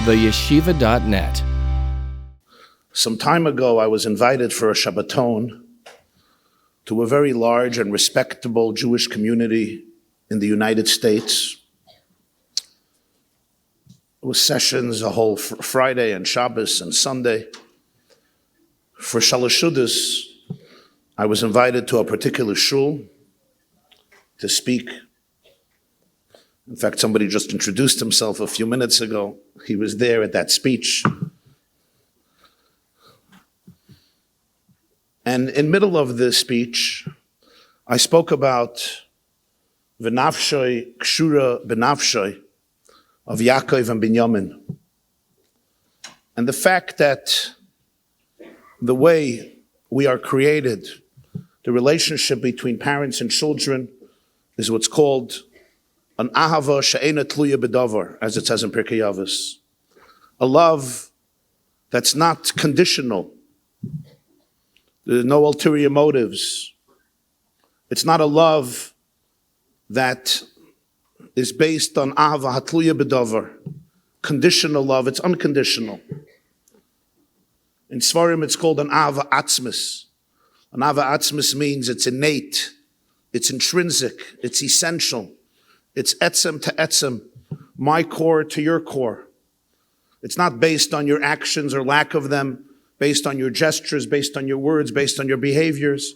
theyeshiva.net. Some time ago, I was invited for a Shabbaton to a very large and respectable Jewish community in the United States. It was sessions a whole Friday and Shabbos and Sunday. For Shalosh Shudas, I was invited to a particular shul to speak. In fact, somebody just introduced himself a few minutes ago. He was there at that speech. And in middle of this speech, I spoke about Nafshi, Kshura Benafshi of Yaakov and Binyamin. And the fact that the way we are created, the relationship between parents and children, is what's called an ahava she'ena tluya b'davar, as it says in Pirkei Avos. A love that's not conditional. There are no ulterior motives. It's not a love that is based on ahava hatluya b'davar, conditional love. It's unconditional. In Svarim, it's called an ahava atzmis. An ahava atzmis means it's innate, it's intrinsic, it's essential. It's etzem to etzem, my core to your core. It's not based on your actions or lack of them, based on your gestures, based on your words, based on your behaviors.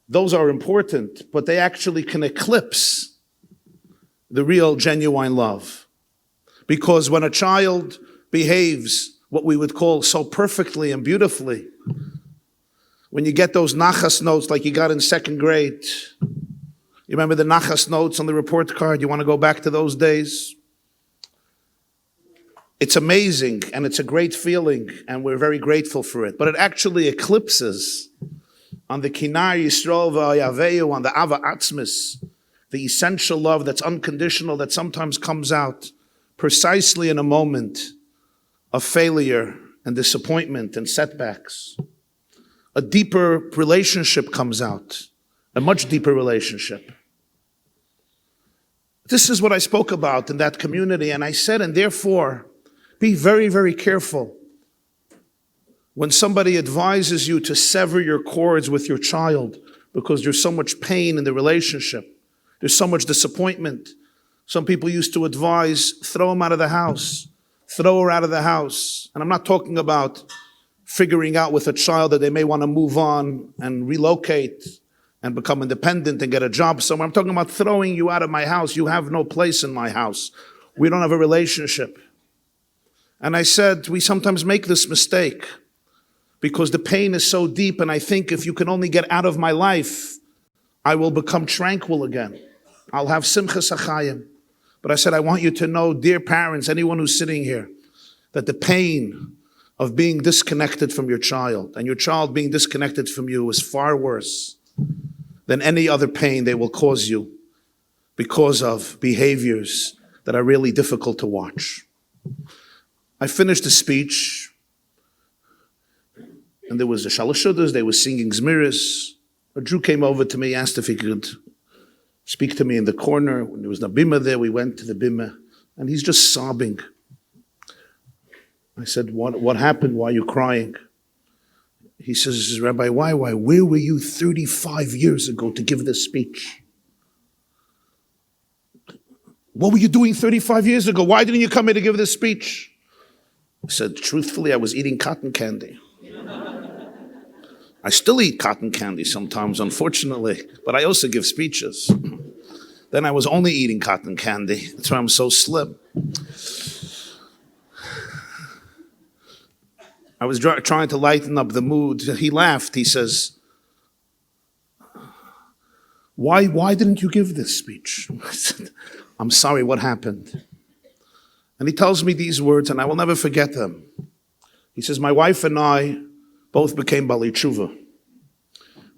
Those are important, but they actually can eclipse the real, genuine love. Because when a child behaves what we would call so perfectly and beautifully, when you get those nachas notes like you got in second grade, you remember the nachas notes on the report card? You want to go back to those days? It's amazing, and it's a great feeling, and we're very grateful for it. But it actually eclipses on the Kinar Yisrael V'Ayaveu, on the Ava Atzmis, the essential love that's unconditional, that sometimes comes out precisely in a moment of failure and disappointment and setbacks. A deeper relationship comes out, a much deeper relationship. This is what I spoke about in that community, and I said, and therefore, be very, very careful when somebody advises you to sever your cords with your child because there's so much pain in the relationship. There's so much disappointment. Some people used to advise, throw him out of the house, throw her out of the house. And I'm not talking about figuring out with a child that they may want to move on and relocate and become independent and get a job somewhere. I'm talking about throwing you out of my house. You have no place in my house. We don't have a relationship. And I said, we sometimes make this mistake because the pain is so deep, and I think if you can only get out of my life, I will become tranquil again. I'll have simchas achayim. But I said, I want you to know, dear parents, anyone who's sitting here, that the pain of being disconnected from your child and your child being disconnected from you is far worse than any other pain they will cause you because of behaviors that are really difficult to watch. I finished the speech, and there was a Shalosh Shudas, they were singing Zmiris. A Jew came over to me, asked if he could speak to me in the corner. When there was no bima there, we went to the bima, and he's just sobbing. I said, what happened? Why are you crying? He says, Rabbi, why? Where were you 35 years ago to give this speech? What were you doing 35 years ago? Why didn't you come here to give this speech? I said, truthfully, I was eating cotton candy. I still eat cotton candy sometimes, unfortunately, but I also give speeches. Then I was only eating cotton candy. That's why I'm so slim. I was trying to lighten up the mood. He laughed. He says, why didn't you give this speech? I said, I'm sorry, what happened? And he tells me these words, and I will never forget them. He says, my wife and I both became Bali Tshuva.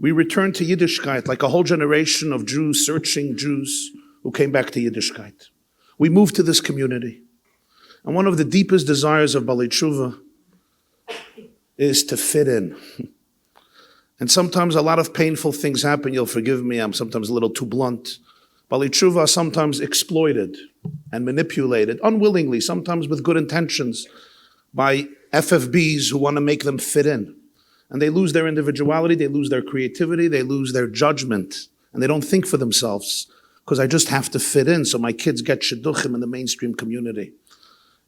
We returned to Yiddishkeit like a whole generation of Jews, searching Jews who came back to Yiddishkeit. We moved to this community. And one of the deepest desires of Bali Tshuva is to fit in. And sometimes a lot of painful things happen. You'll forgive me, I'm sometimes a little too blunt. Bali Tshuva are sometimes exploited and manipulated, unwillingly, sometimes with good intentions, by FFBs who want to make them fit in. And they lose their individuality, they lose their creativity, they lose their judgment, and they don't think for themselves, because I just have to fit in so my kids get shidduchim in the mainstream community.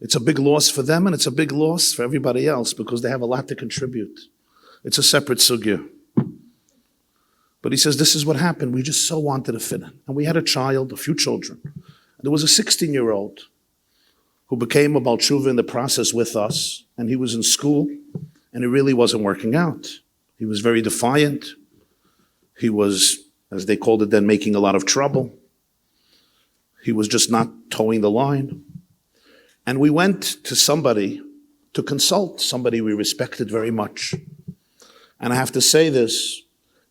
It's a big loss for them, and it's a big loss for everybody else, because they have a lot to contribute. It's a separate sugya. But he says, this is what happened. We just so wanted to fit in. And we had a child, a few children. And there was a 16-year-old who became a Baal Tshuva in the process with us, and he was in school, and it really wasn't working out. He was very defiant. He was, as they called it then, making a lot of trouble. He was just not towing the line. And we went to somebody to consult, somebody we respected very much. And I have to say this,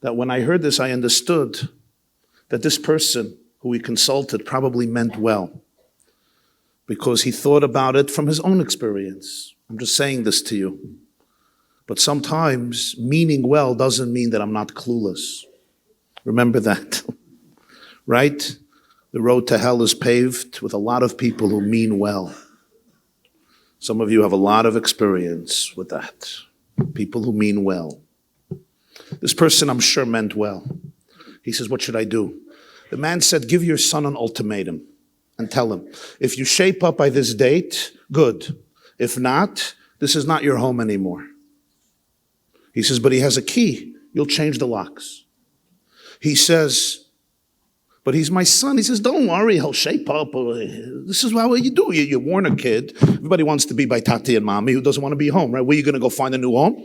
that when I heard this, I understood that this person who we consulted probably meant well, because he thought about it from his own experience. I'm just saying this to you. But sometimes meaning well doesn't mean that I'm not clueless. Remember that, right? The road to hell is paved with a lot of people who mean well. Some of you have a lot of experience with that. People who mean well. This person, I'm sure, meant well. He says, what should I do? The man said, give your son an ultimatum and tell him, if you shape up by this date, good. If not, this is not your home anymore. He says, but he has a key. You'll change the locks. He says, but he's my son. He says, don't worry, he'll shape up. This is what you do. You warn a kid. Everybody wants to be by Tati and Mommy. Who doesn't want to be home, right? Where are you going to go find a new home?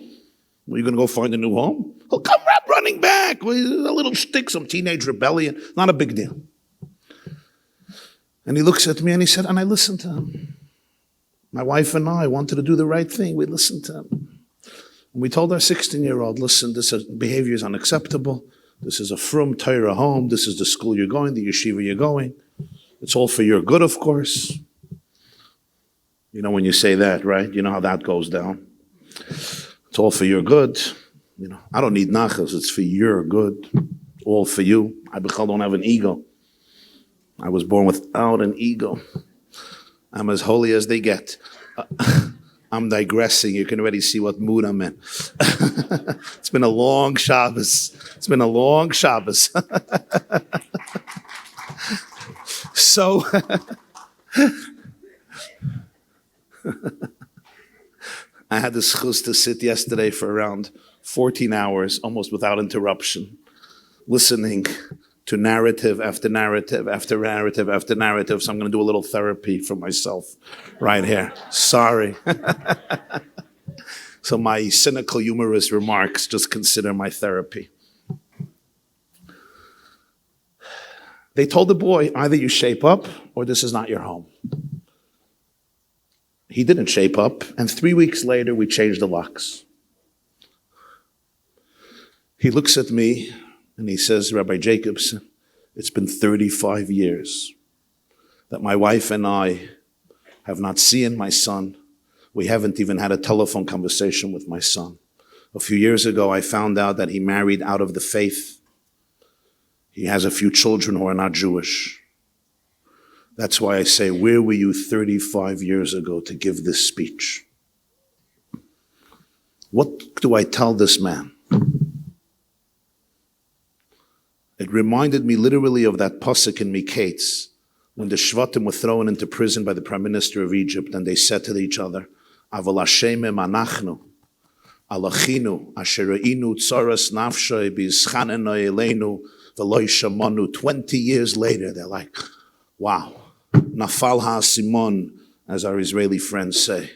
Where are you going to go find a new home? He'll come right running back. A little shtick, some teenage rebellion. Not a big deal. And he looks at me and he said, and I listened to him. My wife and I wanted to do the right thing. We listened to him. And we told our 16-year-old, listen, this behavior is unacceptable. This is a frum Torah home. This is the school you're going, the yeshiva you're going. It's all for your good, of course. You know when you say that, right? You know how that goes down. It's all for your good. You know, I don't need nachas. It's for your good. All for you. I don't have an ego. I was born without an ego. I'm as holy as they get. I'm digressing. You can already see what mood I'm in. It's been a long Shabbos. It's been a long Shabbos. So, I had the schus to sit yesterday for around 14 hours, almost without interruption, listening to narrative after narrative after narrative after narrative. So I'm going to do a little therapy for myself right here. Sorry. So my cynical, humorous remarks, just consider my therapy. They told the boy, either you shape up or this is not your home. He didn't shape up, and 3 weeks later, we changed the locks. He looks at me, and he says, Rabbi Jacobson, it's been 35 years that my wife and I have not seen my son. We haven't even had a telephone conversation with my son. A few years ago, I found out that he married out of the faith. He has a few children who are not Jewish. That's why I say, where were you 35 years ago to give this speech? What do I tell this man? It reminded me literally of that pasuk in Miketz, when the Shvatim were thrown into prison by the Prime Minister of Egypt, and they said to each other, Aval Hashemem anachnu, alachinu, asher re'inu tzaras nafshi b'yischanenu eleinu v'lo yishamanu. 20 years later, they're like, wow, nafal ha'asimon, as our Israeli friends say.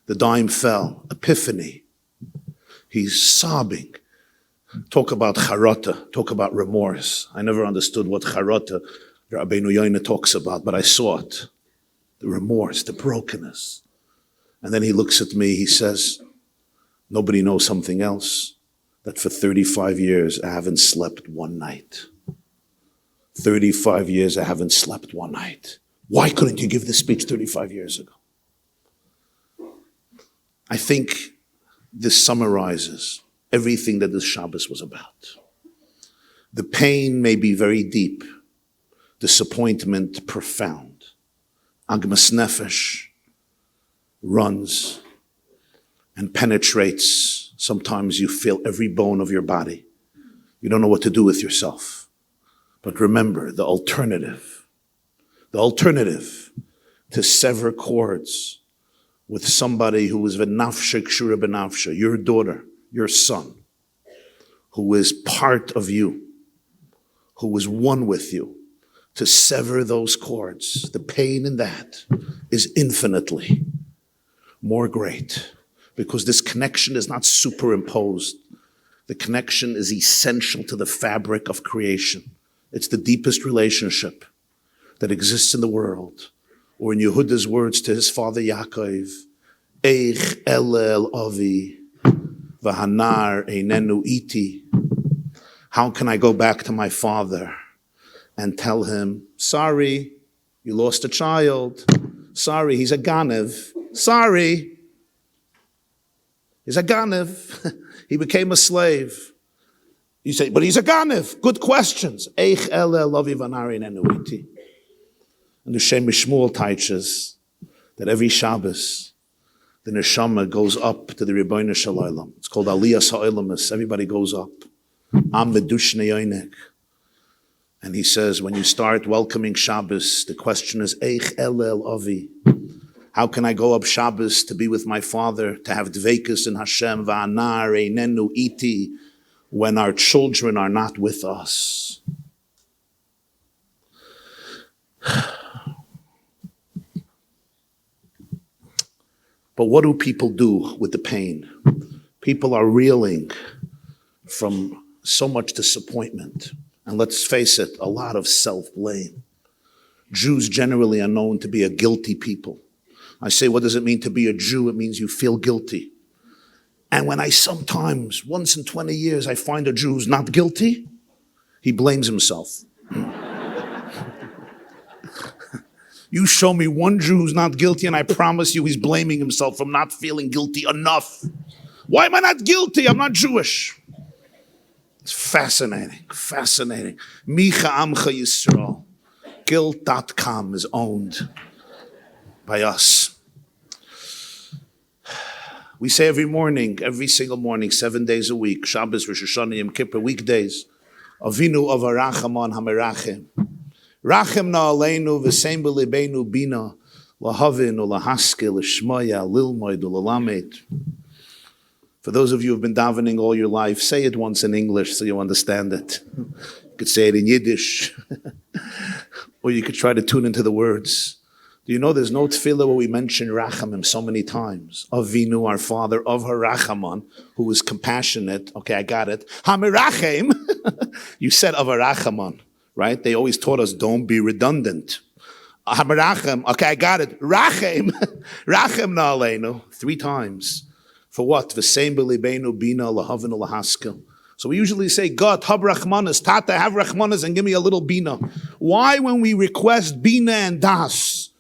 The dime fell, epiphany. He's sobbing. Talk about charata, talk about remorse. I never understood what charata Rabbi Yoina talks about, but I saw it. The remorse, the brokenness. And then he looks at me, he says, nobody knows something else, that for 35 years I haven't slept one night. 35 years I haven't slept one night. Why couldn't you give this speech 35 years ago? I think this summarizes everything that this Shabbos was about. The pain may be very deep. disappointment profound. Agmas nefesh runs and penetrates. Sometimes you feel every bone of your body. You don't know what to do with yourself. But remember, the alternative to sever cords with somebody who is v'nafshi kshura b'nafshi, your daughter, your son, who is part of you, who is one with you, to sever those cords, the pain in that is infinitely more great, because this connection is not superimposed. The connection is essential to the fabric of creation. It's the deepest relationship that exists in the world. Or in Yehuda's words to his father Yaakov, Eich elel avi v'hanar einenu iti. How can I go back to my father and tell him, sorry, you lost a child. Sorry, he's a ganev. Sorry, he's a ganev. He became a slave. You say, but he's a ganev. Good questions. Eich elel avi v'hanar einenu iti. And the Shem Shmuel teaches that every Shabbos, the neshama goes up to the Rebbe Shalom. It's called Aliyas Ha'olamus. Everybody goes up. Am medushne yoinek. And he says, when you start welcoming Shabbos, the question is, Eich elel avi. How can I go up Shabbos to be with my father, to have dveikus in Hashem, va'anar einenu iti, when our children are not with us? But what do people do with the pain? People are reeling from so much disappointment. And let's face it, a lot of self-blame. Jews generally are known to be a guilty people. I say, what does it mean to be a Jew? It means you feel guilty. And when I sometimes, once in 20 years, I find a Jew who's not guilty, he blames himself. You show me one Jew who's not guilty, and I promise you he's blaming himself from not feeling guilty enough. Why am I not guilty? I'm not Jewish. It's fascinating, fascinating. Micha Amcha Yisrael. Guilt.com is owned by us. We say every morning, every single morning, 7 days a week, Shabbos, Rosh Hashanah, Yom Kippur, weekdays, Avinu Avarachamon Hamerachim. Rachem na aleinu v'sein b'libeinu bina lahavin u'lahaskil l'shmoya lilmoid u'lalamed. For those of you who have been davening all your life, say it once in English so you understand it. You could say it in Yiddish, or you could try to tune into the words. Do you know there's no tefillah where we mention Rachamim so many times? Avinu, our Father, of Harachamon, who is compassionate. Okay, I got it. Hamirachem, you said of Harachamon. Right? They always taught us, don't be redundant. Hamarachem, okay, I got it. Rachem, Rachem na aleinu, 3 times. For what? V'sein b'libeinu bina lahavinu lahaskel. So we usually say, God, hab rachmanas, Tata, have rachmanas and give me a little bina. Why, when we request bina and das,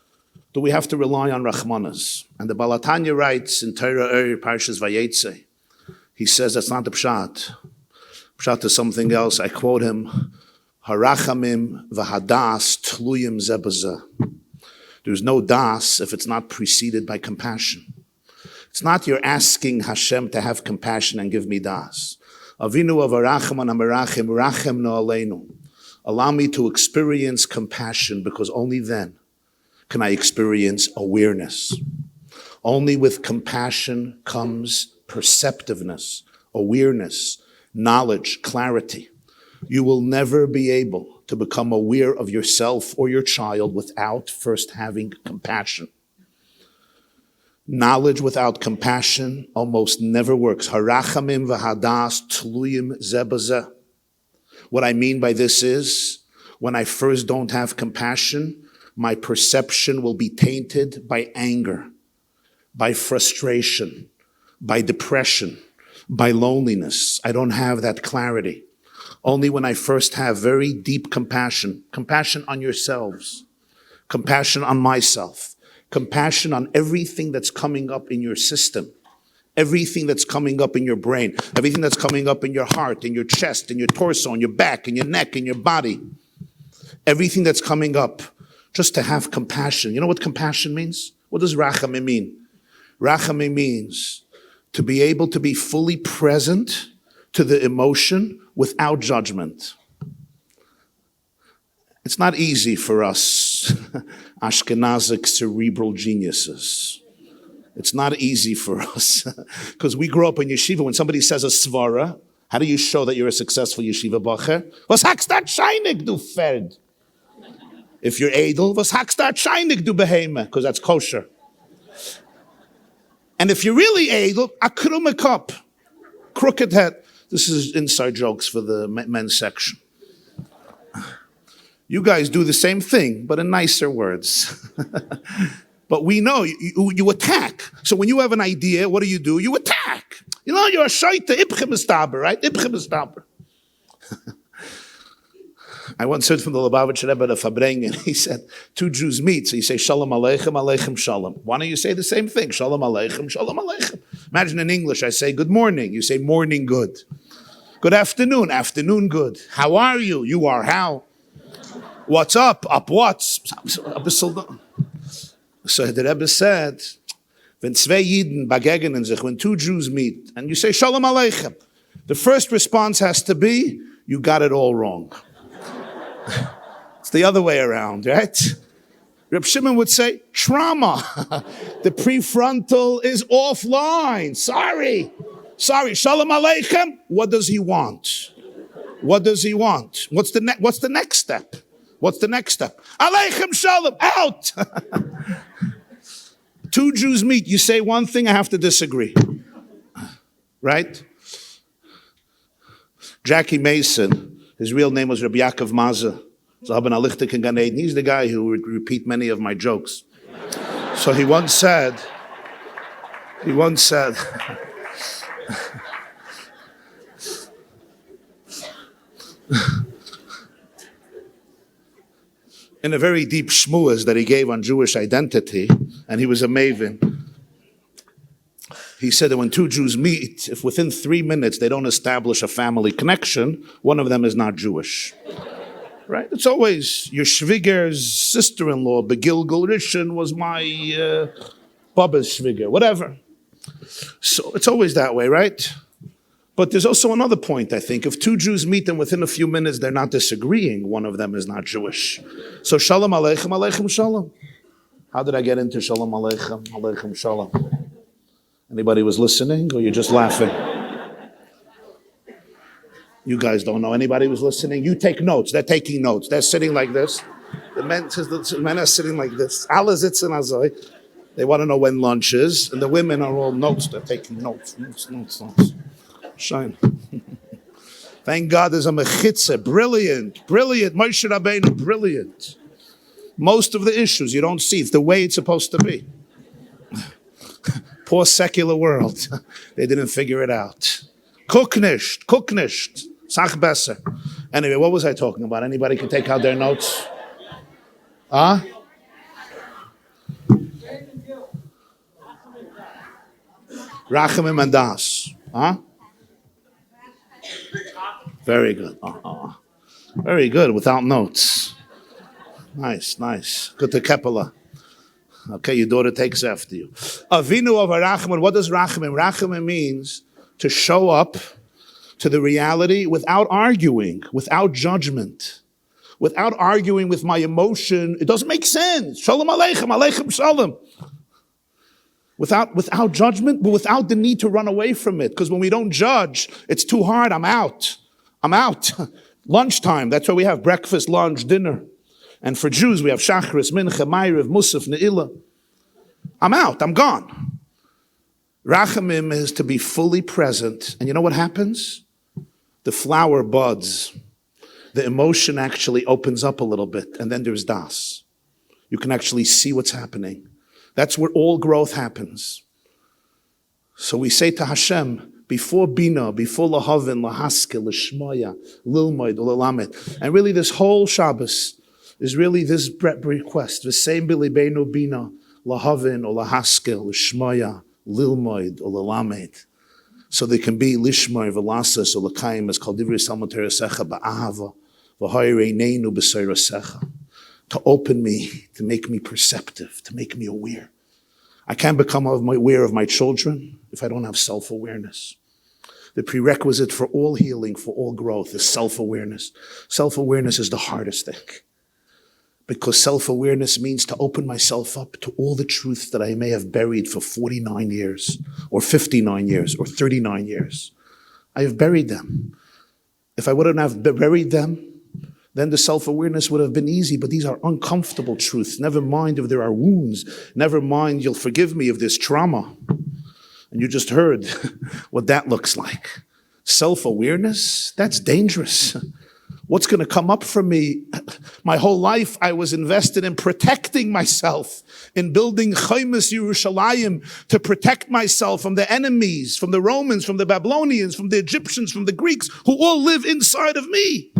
do we have to rely on rachmanas? And the Balatanya writes in Torah Parshas Vayetze, he says that's not the pshat. Pshat is something else. I quote him, Harachamim v'hadas tluyim zebazeh. There's no das if it's not preceded by compassion. It's not you're asking Hashem to have compassion and give me das. Avinu avaracham amarachim rachem no aleinu. Allow me to experience compassion, because only then can I experience awareness. Only with compassion comes perceptiveness, awareness, knowledge, clarity. You will never be able to become aware of yourself or your child without first having compassion. Knowledge without compassion almost never works. Harachamim v'hadas tluyim zebazeh. What I mean by this is, when I first don't have compassion, my perception will be tainted by anger, by frustration, by depression, by loneliness. I don't have that clarity. Only when I first have very deep compassion, compassion on yourselves, compassion on myself, compassion on everything that's coming up in your system, everything that's coming up in your brain, everything that's coming up in your heart, in your chest, in your torso, in your back, in your neck, in your body. everything that's coming up, just to have compassion. You know what compassion means? What does rachamim mean? Rachamim means to be able to be fully present to the emotion without judgment. It's not easy for us Ashkenazic cerebral geniuses. It's not easy for us because we grew up in yeshiva. When somebody says a svara, how do you show that you're a successful yeshiva bacher? Was hakst dat scheinig, du Ferd? If you're edel, was hakst dat scheinig, du beheme? Because that's kosher. And if you're really edel, a krumme cup, crooked head. This is inside jokes for the men's section. You guys do the same thing, but in nicer words. But we know you attack. So when you have an idea, what do? You attack. You know, you're a shaita, ibchem estaber, right? Ibchem estaber. I once heard from the Lubavitcher Rebbe, the Fabrengen, he said, two Jews meet, so you say, Shalom Aleichem, Aleichem Shalom. Why don't you say the same thing? Shalom Aleichem, Shalom Aleichem. Imagine in English, I say, good morning. You say, morning good. Good afternoon, afternoon good. How are you? You are how? What's up? Up what's? So the Rebbe said, when zwei Yidden begegnen sich, when two Jews meet, and you say, Shalom Aleichem, the first response has to be, you got it all wrong. It's the other way around, right? Reb Shimon would say, trauma. The prefrontal is offline. Sorry. Shalom Aleichem. What does he want? What does he want? What's the next step? What's the next step? Aleichem Shalom. Out. Two Jews meet. You say one thing, I have to disagree. Right? Jackie Mason, his real name was Rabbi Yaakov Maza. He's the guy who would repeat many of my jokes. So he once said, in a very deep shmuas that he gave on Jewish identity, and he was a maven, he said that when two Jews meet, if within 3 minutes they don't establish a family connection, one of them is not Jewish. Right? It's always your Shviger's sister-in-law, Begilgul Rishon, was my Baba's Shviger, whatever. So it's always that way, right? But there's also another point, I think. If two Jews meet and within a few minutes they're not disagreeing, one of them is not Jewish. So Shalom Aleichem, Aleichem Shalom. How did I get into Shalom Aleichem, Aleichem Shalom? Anybody was listening, or you're just laughing? You guys don't know anybody was listening. You take notes. They're taking notes. They're sitting like this. The men are sitting like this. Alle sitzen azoi. They want to know when lunch is. And the women are all notes. They're taking notes. Notes. Shine. Thank God there's a mechitza. Brilliant. Moshe Rabbeinu, brilliant. Most of the issues you don't see. It's the way it's supposed to be. Poor secular world. They didn't figure it out. Guck nicht. Sach besser. Anyway, what was I talking about? Anybody can take out their notes? Huh? Rachamim and Das. Huh? Very good. Very good, without notes. Nice. Good to Kepala. Okay, your daughter takes after you. Avinu of Rachamim. What does Rachamim? Rachamim means to show up to the reality without arguing, without judgment, without arguing with my emotion. It doesn't make sense. Shalom Aleichem, Aleichem Shalom. Without judgment, but without the need to run away from it. Because when we don't judge, it's too hard. I'm out. Lunchtime, that's why we have breakfast, lunch, dinner. And for Jews, we have Shachris, Mincha, Ma'ariv, Musaf, Ne'ilah. I'm out. I'm gone. Rachamim is to be fully present. And you know what happens? The flower buds. The emotion actually opens up a little bit. And then there's Das. You can actually see what's happening. That's where all growth happens. So we say to Hashem, before Bina, before Lahavin, Lahaske, Lishmaya, Lilmoid, Lalamet. And really this whole Shabbos is really this request. The same Bilibeinu Bina, Lahavin, or Lahaske, Lishmaya, Lilmoid, or Lalamed. So they can be Lishmai, Velasas, or Lakayim, as called Divri Salmater Secha Ba'ahava, To open me, to make me perceptive, to make me aware. I can't become aware of my children if I don't have self-awareness. The prerequisite for all healing, for all growth, is self-awareness. Self-awareness is the hardest thing. Because self-awareness means to open myself up to all the truths that I may have buried for 49 years, or 59 years, or 39 years. I have buried them. If I wouldn't have buried them, then the self-awareness would have been easy, but these are uncomfortable truths. Never mind if there are wounds. Never mind, you'll forgive me if there's trauma. And you just heard what that looks like. Self-awareness, that's dangerous. What's going to come up for me? My whole life I was invested in protecting myself, in building Chaimas Yerushalayim to protect myself from the enemies, from the Romans, from the Babylonians, from the Egyptians, from the Greeks, who all live inside of me.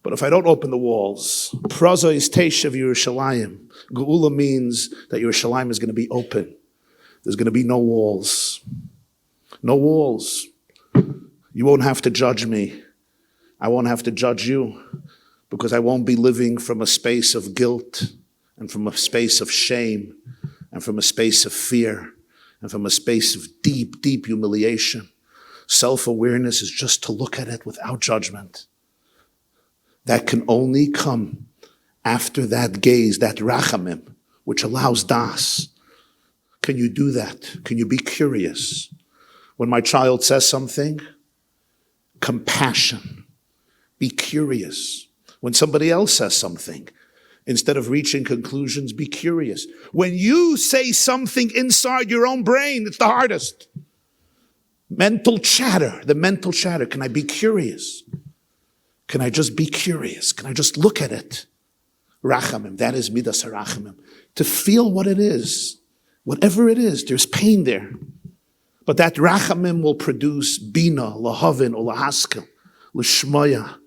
But if I don't open the walls, Praza is Teshav Yerushalayim. Geula means that Yerushalayim is going to be open. There's going to be no walls. No walls. You won't have to judge me. I won't have to judge you, because I won't be living from a space of guilt and from a space of shame and from a space of fear and from a space of deep, deep humiliation. Self-awareness is just to look at it without judgment. That can only come after that gaze, that rachamim, which allows das. Can you do that? Can you be curious? When my child says something, compassion. Be curious. When somebody else says something, instead of reaching conclusions, be curious. When you say something inside your own brain, it's the hardest. Mental chatter, the mental chatter. Can I be curious? Can I just be curious? Can I just look at it? Rachamim, that is midas harachamim. To feel what it is. Whatever it is, there's pain there. But that rachamim will produce bina, lahavin, ulahaskel, lishmaya,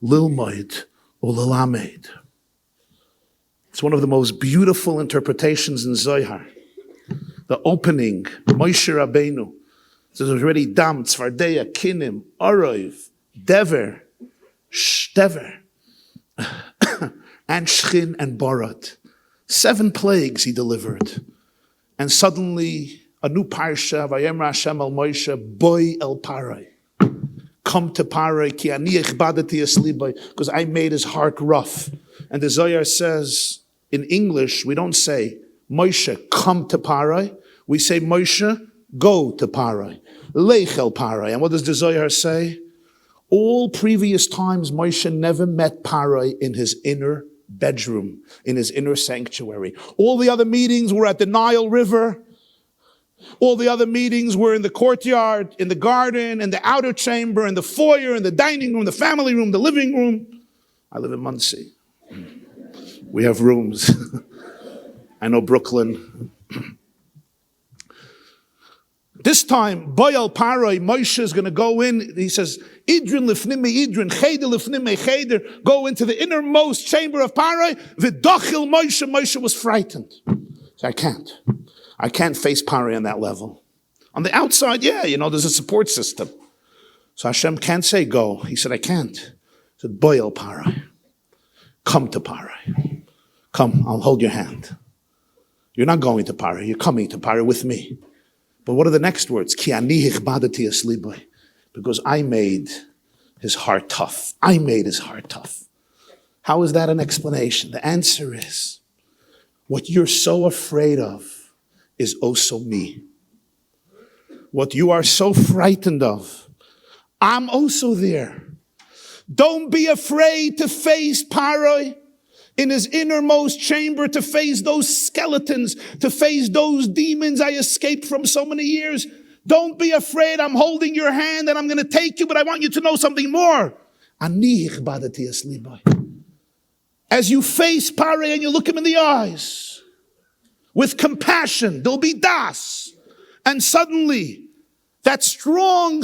lilmoid, ulalamed. It's one of the most beautiful interpretations in Zohar. The opening, Moshe Rabbeinu. So there's already dam, tzvardeya, kinim, arov, dever, Stever, and Shchin and Barat. 7 plagues he delivered. And suddenly, a new Parsha, Vayemra Hashem el Moshe, Boy el Parai. Come to Parai, ki ani echbadati eslibai, because I made his heart rough. And the Zohar says, in English, we don't say, Moshe, come to Parai. We say, Moshe, go to Parai. Lech el Parai. And what does the Zohar say? All previous times, Moshe never met Parai in his inner bedroom, in his inner sanctuary. All the other meetings were at the Nile River. All the other meetings were in the courtyard, in the garden, in the outer chamber, in the foyer, in the dining room, the family room, the living room. I live in Muncie. We have rooms. I know Brooklyn. This time, Boyal Parai, Moshe is going to go in. He says, Idrin lifnime Idrin, Cheder lifnime Cheder. Go into the innermost chamber of Parai. V'dochil Moshe. Moshe was frightened. So I can't face Parai on that level. On the outside, yeah, there's a support system. So Hashem can't say go. He said, I can't. He said, Boyal Parai. Come to Parai. Come, I'll hold your hand. You're not going to Parai. You're coming to Parai with me. But what are the next words? Ki ani hichbadati eslibai. Because I made his heart tough. I made his heart tough. How is that an explanation? The answer is, what you're so afraid of is also me. What you are so frightened of, I'm also there. Don't be afraid to face Parai in his innermost chamber, to face those skeletons, to face those demons I escaped from so many years. Don't be afraid. I'm holding your hand and I'm going to take you, but I want you to know something more. As you face Parai and you look him in the eyes with compassion, there'll be das. And suddenly, that strong,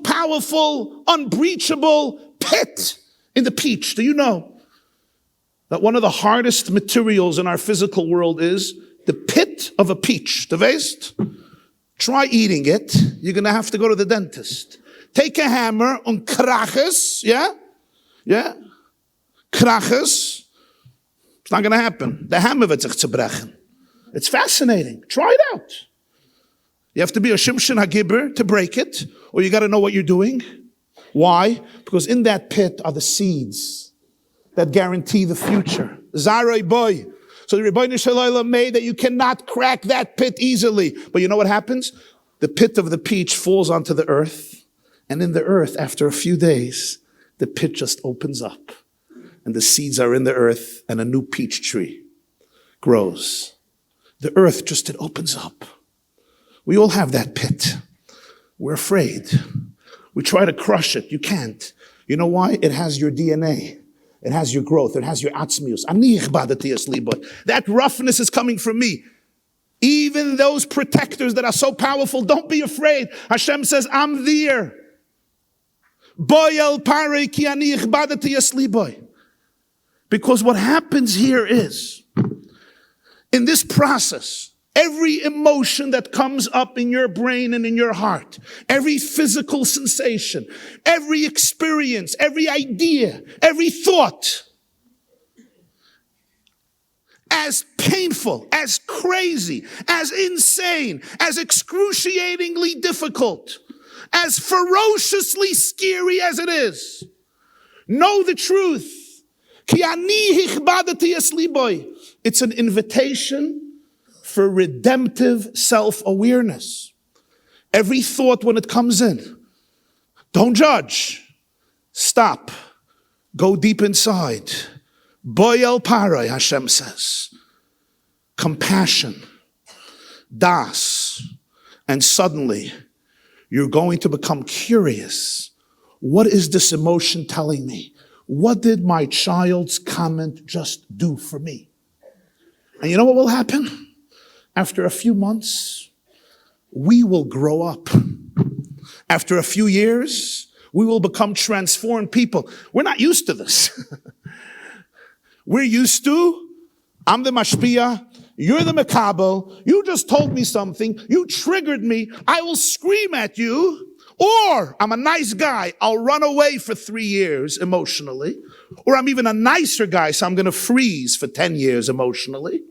powerful, unbreachable pit in the peach. Do you know that one of the hardest materials in our physical world is the pit of a peach? Teves? Try eating it. You're going to have to go to the dentist. take a hammer and kraches, yeah? Kraches. It's not going to happen. The hammer wird sich zerbrechen. It's fascinating. Try it out. You have to be a Shimshon HaGibber to break it, or you got to know what you're doing. Why? Because in that pit are the seeds that guarantee the future. Zarei boy. So the Rebbe Shalom made that you cannot crack that pit easily. But you know what happens? The pit of the peach falls onto the earth, and in the earth, after a few days, the pit just opens up, and the seeds are in the earth, and a new peach tree grows. The earth it opens up. We all have that pit. We're afraid. We try to crush it. You can't. You know why? It has your DNA. It has your growth. It has your atzmius. That roughness is coming from me. Even those protectors that are so powerful, don't be afraid. Hashem says, I'm there. Because what happens here is, in this process, every emotion that comes up in your brain and in your heart, every physical sensation, every experience, every idea, every thought, as painful, as crazy, as insane, as excruciatingly difficult, as ferociously scary as it is, know the truth. It's an invitation for redemptive self-awareness. Every thought when it comes in, don't judge. Stop. Go deep inside. Boy el parai, Hashem says. Compassion. Das. And suddenly, you're going to become curious. What is this emotion telling me? What did my child's comment just do for me? And you know what will happen? After a few months, we will grow up. After a few years, we will become transformed people. We're not used to this. We're used to, I'm the mashpia, you're the makabel, you just told me something, you triggered me, I will scream at you, or I'm a nice guy, I'll run away for 3 years emotionally, or I'm even a nicer guy, so I'm going to freeze for 10 years emotionally.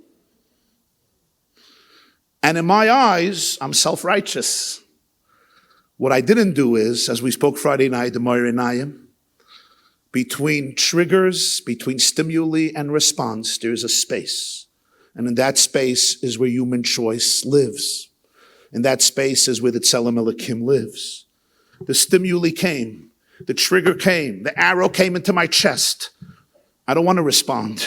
And in my eyes, I'm self-righteous. What I didn't do is, as we spoke Friday night, the Marital, between triggers, between stimuli and response, there's a space. And in that space is where human choice lives. In that space is where the Tzelem Elokim lives. The stimuli came, the trigger came, the arrow came into my chest. I don't want to respond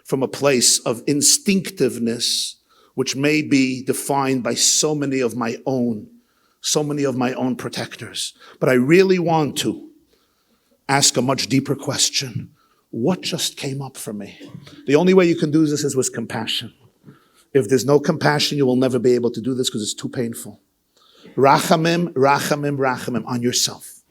from a place of instinctiveness, which may be defined by so many of my own protectors. But I really want to ask a much deeper question. What just came up for me? The only way you can do this is with compassion. If there's no compassion, you will never be able to do this because it's too painful. Rachamim, rachamim, rachamim on yourself.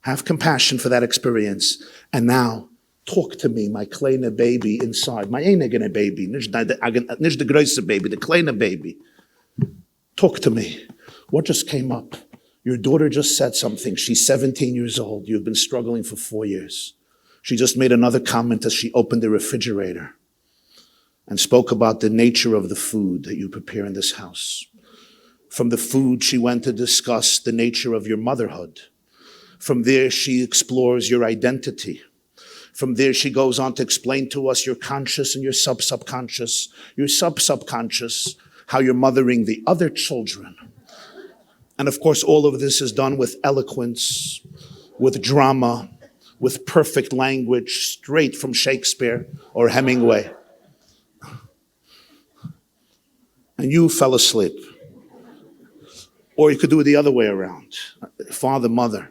Have compassion for that experience. And now, talk to me, my kleine baby inside. My einigene baby, nicht the große baby, the kleine baby. Talk to me. What just came up? Your daughter just said something. She's 17 years old. You've been struggling for 4 years. She just made another comment as she opened the refrigerator and spoke about the nature of the food that you prepare in this house. From the food, she went to discuss the nature of your motherhood. From there, she explores your identity. From there, she goes on to explain to us your conscious and your subconscious, your subconscious, how you're mothering the other children. And of course, all of this is done with eloquence, with drama, with perfect language, straight from Shakespeare or Hemingway. And you fell asleep. Or you could do it the other way around. Father, mother.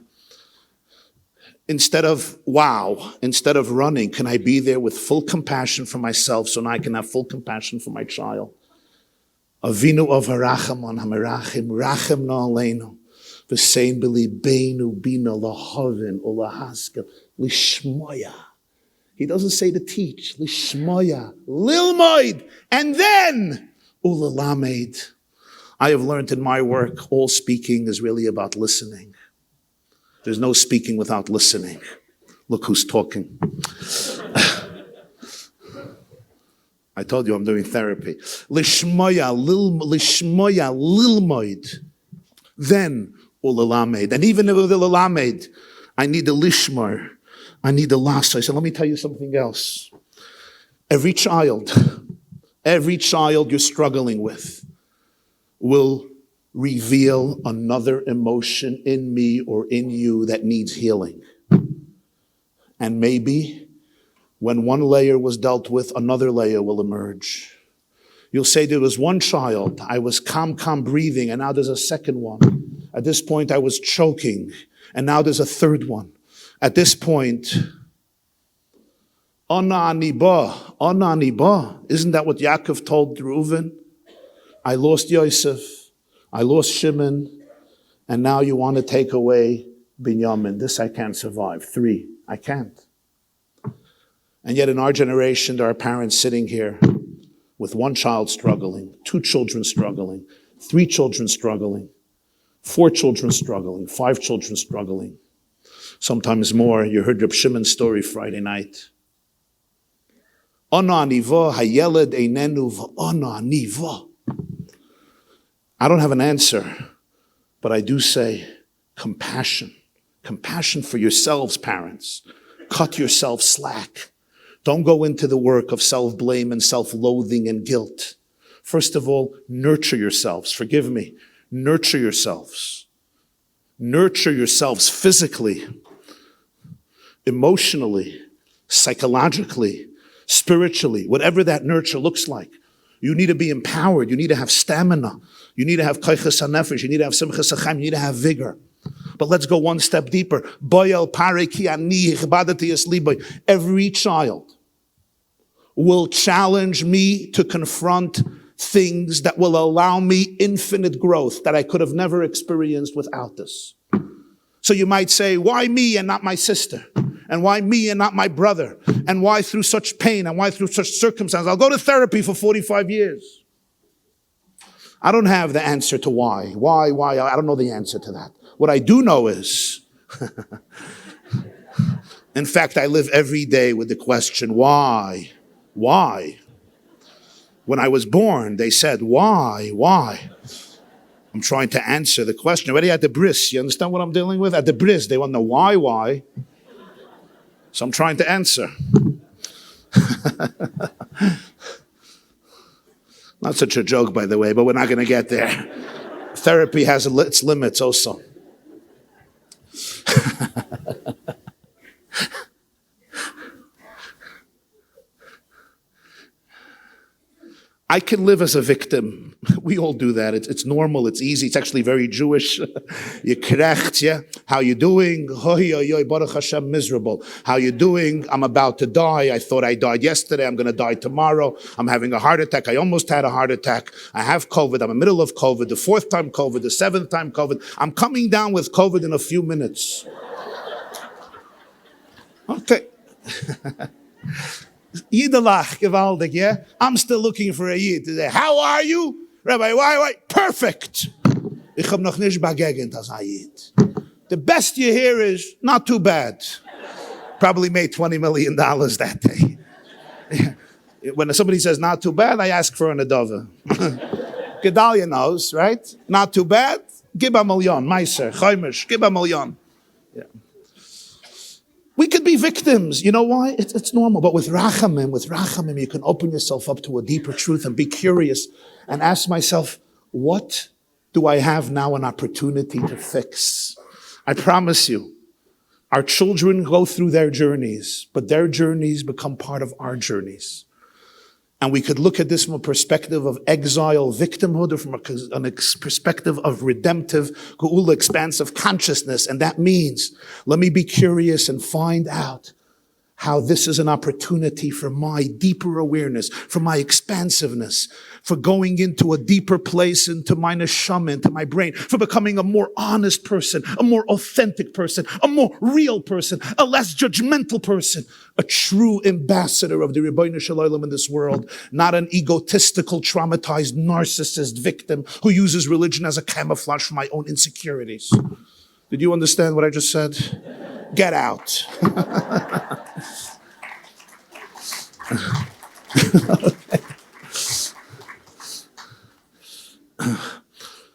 Instead of running, can I be there with full compassion for myself so now I can have full compassion for my child? Avinu of harachamon hamerachim, rachem na aleinu, v'sein b'libeinu bina lahavin ulahaskel, lishmoya. He doesn't say to teach, lishmoya, lilmoid, and then ulalamed. I have learned in my work, all speaking is really about listening. There's no speaking without listening. Look who's talking. I told you I'm doing therapy. Lishmoya lilmoid. Then ulalamed. And even with the lalamed, I need the lishmar. I need the lasa. So let me tell you something else. Every child you're struggling with will reveal another emotion in me or in you that needs healing. And maybe when one layer was dealt with, another layer will emerge. You'll say there was one child, I was calm breathing, and now there's a second one. At this point, I was choking, and now there's a third one. At this point, Ana aniba. Isn't that what Yaakov told Reuven? I lost Yosef, I lost Shimon, and now you want to take away Binyamin. This I can't survive. 3, I can't. And yet in our generation, there are parents sitting here with one child struggling, 2 children struggling, 3 children struggling, 4 children struggling, 5 children struggling. Sometimes more. You heard Reb Shimon's story Friday night. I don't have an answer, but I do say compassion. Compassion for yourselves, parents. Cut yourself slack. Don't go into the work of self-blame and self-loathing and guilt. First of all, nurture yourselves. Forgive me. Nurture yourselves. Nurture yourselves physically, emotionally, psychologically, spiritually, whatever that nurture looks like. You need to be empowered. You need to have stamina. You need to have koiches hanefesh. You need to have simchas hachaim. You need to have vigor. But let's go one step deeper. Every child will challenge me to confront things that will allow me infinite growth that I could have never experienced without this. So you might say, why me and not my sister? And why me and not my brother? And why through such pain? And why through such circumstances? I'll go to therapy for 45 years. I don't have the answer to why. Why? I don't know the answer to that. What I do know is, in fact, I live every day with the question, why? Why? When I was born, they said, why? I'm trying to answer the question. Already at the bris, you understand what I'm dealing with? At the bris, they want to know why? So I'm trying to answer. Not such a joke, by the way, but we're not going to get there. Therapy has its limits also. I can live as a victim. We all do that. It's normal. It's easy. It's actually very Jewish. You krecht, yeah? How you doing? Baruch Hashem, miserable. How you doing? I'm about to die. I thought I died yesterday. I'm going to die tomorrow. I'm having a heart attack. I almost had a heart attack. I have COVID. I'm in the middle of COVID. The 4th time COVID. The 7th time COVID. I'm coming down with COVID in a few minutes. Okay. Yidalach, gewaldig, yeah? I'm still looking for a Yid today. How are you? Rabbi, why? Perfect. Ich hab noch nicht begegnet als ein Yid. The best you hear is, not too bad. Probably made $20 million that day. When somebody says, not too bad, I ask for an adova. Gedalia knows, right? Not too bad. Gib a million. Meiser, Chaimish, gib a million. Yeah. We could be victims. You know why? It's normal. But with rachamim, you can open yourself up to a deeper truth and be curious and ask myself, what do I have now an opportunity to fix? I promise you, our children go through their journeys, but their journeys become part of our journeys. And we could look at this from a perspective of exile, victimhood, or from a perspective of redemptive, geula, expansive consciousness. And that means, let me be curious and find out how this is an opportunity for my deeper awareness, for my expansiveness, for going into a deeper place, into my neshama, into my brain, for becoming a more honest person, a more authentic person, a more real person, a less judgmental person, a true ambassador of the Rebbe Shalom in this world, not an egotistical, traumatized, narcissist victim who uses religion as a camouflage for my own insecurities. Did you understand what I just said? Get out.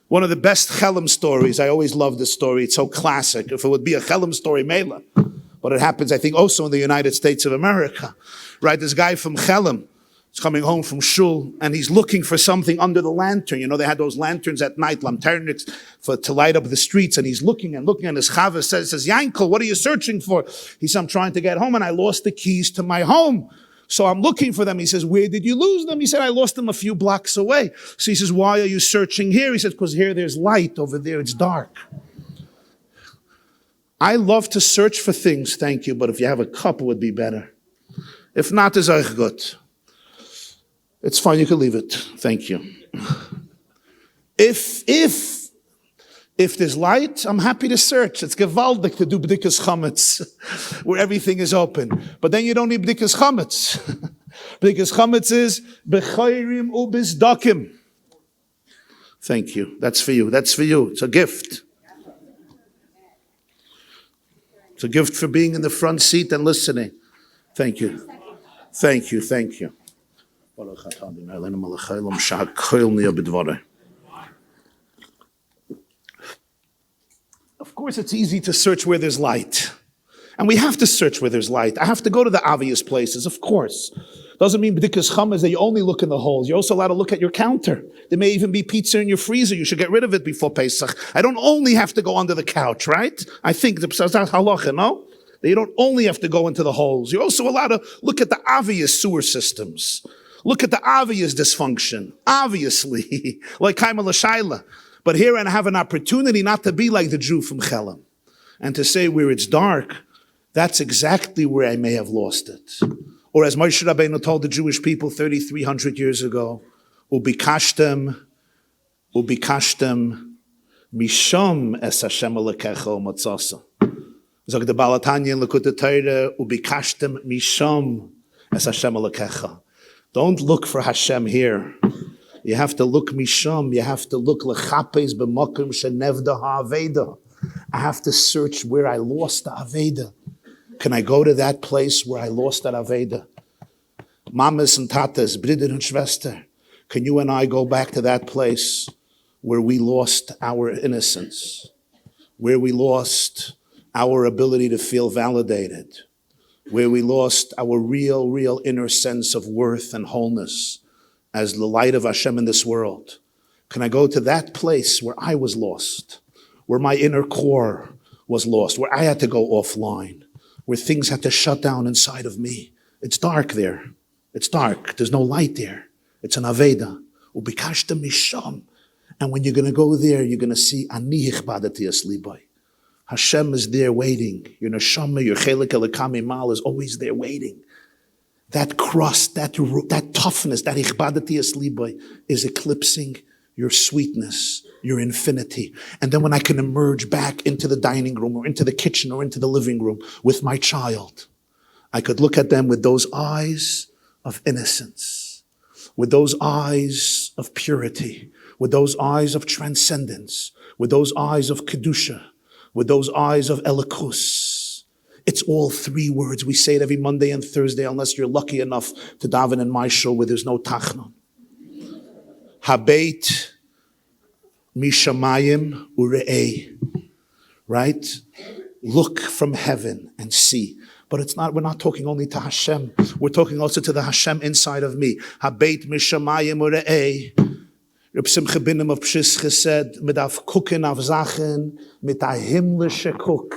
One of the best Chelem stories, I always love this story, it's so classic. If it would be a Chelem story, Mela. But it happens, I think, also in the United States of America. Right, this guy from Chelem is coming home from shul, and he's looking for something under the lantern. You know, they had those lanterns at night, lanternics, to light up the streets, and he's looking, and his chava says, Yankel, what are you searching for? He says, I'm trying to get home, and I lost the keys to my home. So I'm looking for them. He says, where did you lose them? He said, I lost them a few blocks away. So he says, why are you searching here? He says, because here there's light. Over there it's dark. I love to search for things, thank you, but if you have a cup, it would be better. If not, it's euch gut. It's fine, you can leave it. Thank you. If there's light, I'm happy to search. It's gewaldig to do b'dikas chametz, where everything is open. But then you don't need b'dikas chametz. B'dikas chametz is b'chayrim u'bizdakim. Thank you. That's for you. That's for you. It's a gift. It's a gift for being in the front seat and listening. Thank you. Thank you. Thank you. Of course, it's easy to search where there's light. And we have to search where there's light. I have to go to the obvious places, of course. Doesn't mean b'dikas chametz that you only look in the holes. You're also allowed to look at your counter. There may even be pizza in your freezer. You should get rid of it before Pesach. I don't only have to go under the couch, right? I think the psazat halacha, no? You don't only have to go into the holes. You're also allowed to look at the obvious sewer systems. Look at the obvious dysfunction. Obviously. Like Kaima L'Shaila. But here I have an opportunity not to be like the Jew from Chelem. And to say where it's dark, that's exactly where I may have lost it. Or as Moshe Rabbeinu told the Jewish people 3,300 years ago, Ubikashtem misham es Hashem Elokecha u'matzasa. Zog the Balatanya in Lakewood Torah, Ubikashtem misham es Hashem Elokecha. Don't look for Hashem here. You have to look misham. You have to look lechapes b'makom shenevda ha'aveda. I have to search where I lost the aveda. Can I go to that place where I lost that aveda? Mamas and tatas, Brider and Schwester, can you and I go back to that place where we lost our innocence, where we lost our ability to feel validated, where we lost our real inner sense of worth and wholeness as the light of Hashem in this world? Can I go to that place where I was lost, where my inner core was lost, where I had to go offline, where things had to shut down inside of me? It's dark there. It's dark. There's no light there. It's an Aveda. Ubikashta misham. And when you're going to go there, you're going to see Ani hichbadati aslibai. Hashem is there waiting. Your neshama, your chelik elikami mal is always there waiting. That crust, that toughness, that hichbadati aslibai is eclipsing your sweetness, your infinity. And then when I can emerge back into the dining room or into the kitchen or into the living room with my child, I could look at them with those eyes of innocence, with those eyes of purity, with those eyes of transcendence, with those eyes of kedusha, with those eyes of elikus. It's all three words. We say it every Monday and Thursday, unless you're lucky enough to daven in my shul where there's no tachnon. Habeit mishamayim ure'ei. Right? Look from heaven and see. But we're not talking only to Hashem. We're talking also to the Hashem inside of me. Habeit mishamayim ure'ei. Reb Simcha Binim of Pshischa said, mit auf gucken auf Sachen, mit a himmlische Guck.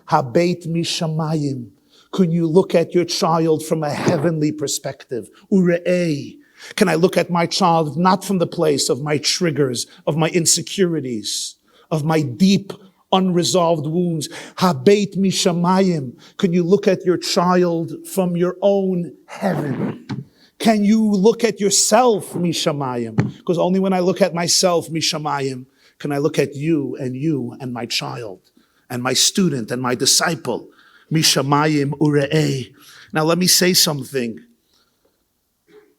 Habeit mishamayim. Can you look at your child from a heavenly perspective? Ure'ei. Can I look at my child not from the place of my triggers, of my insecurities, of my deep unresolved wounds? Habeit mishamayim. Can you look at your child from your own heaven? Can you look at yourself, mishamayim? Because only when I look at myself, mishamayim, can I look at you and my child and my student and my disciple, mishamayim ure'ei. Now let me say something.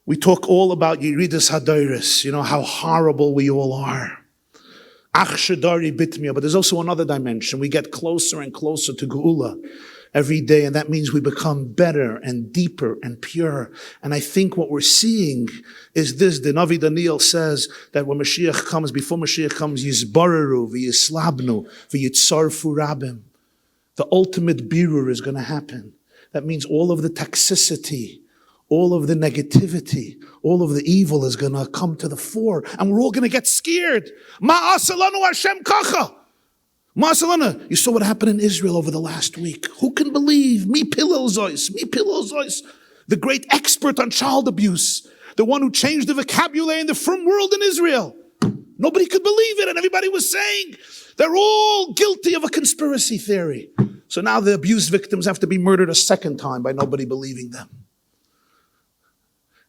We talk all about Yeridas Hadoros, how horrible we all are. Ach shadari bitmia. But there's also another dimension. We get closer and closer to Geula every day, and that means we become better and deeper and pure. And I think what we're seeing is this. The Navi Daniel says that when Mashiach comes, before Mashiach comes, Yizbararu, v'yislabnu, v'yitzarfu rabim. The ultimate birur is going to happen. That means all of the toxicity, all of the negativity, all of the evil is going to come to the fore, and we're all going to get scared. Ma'asalanu Hashem kacha. Ma'asalana, you saw what happened in Israel over the last week. Who can believe? Mi Pillel Zois, the great expert on child abuse, the one who changed the vocabulary in the frum world in Israel. Nobody could believe it, and everybody was saying they're all guilty of a conspiracy theory. So now the abuse victims have to be murdered a second time by nobody believing them.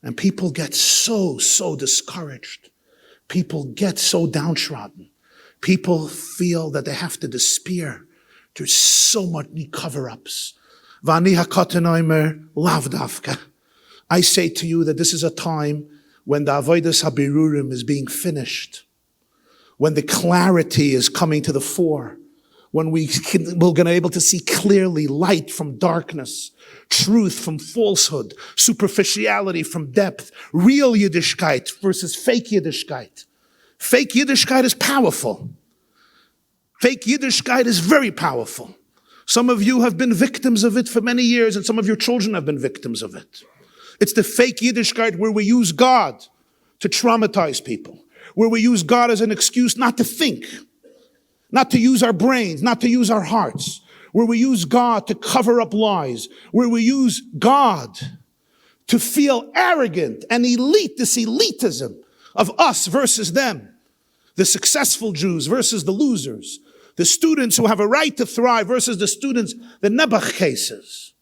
And people get so discouraged. People get so downtrodden. People feel that they have to despair. There's so many cover-ups. Vani hakatan lavdavka. I say to you that this is a time when the avodas habirurim is being finished, when the clarity is coming to the fore, when we're going to be able to see clearly light from darkness, truth from falsehood, superficiality from depth, real Yiddishkeit versus fake Yiddishkeit. Fake Yiddishkeit is powerful. Fake Yiddishkeit is very powerful. Some of you have been victims of it for many years, and some of your children have been victims of it. It's the fake Yiddishkeit where we use God to traumatize people, where we use God as an excuse not to think, not to use our brains, not to use our hearts, where we use God to cover up lies, where we use God to feel arrogant and elite, this elitism of us versus them, the successful Jews versus the losers, the students who have a right to thrive versus the students, the Nebuch cases.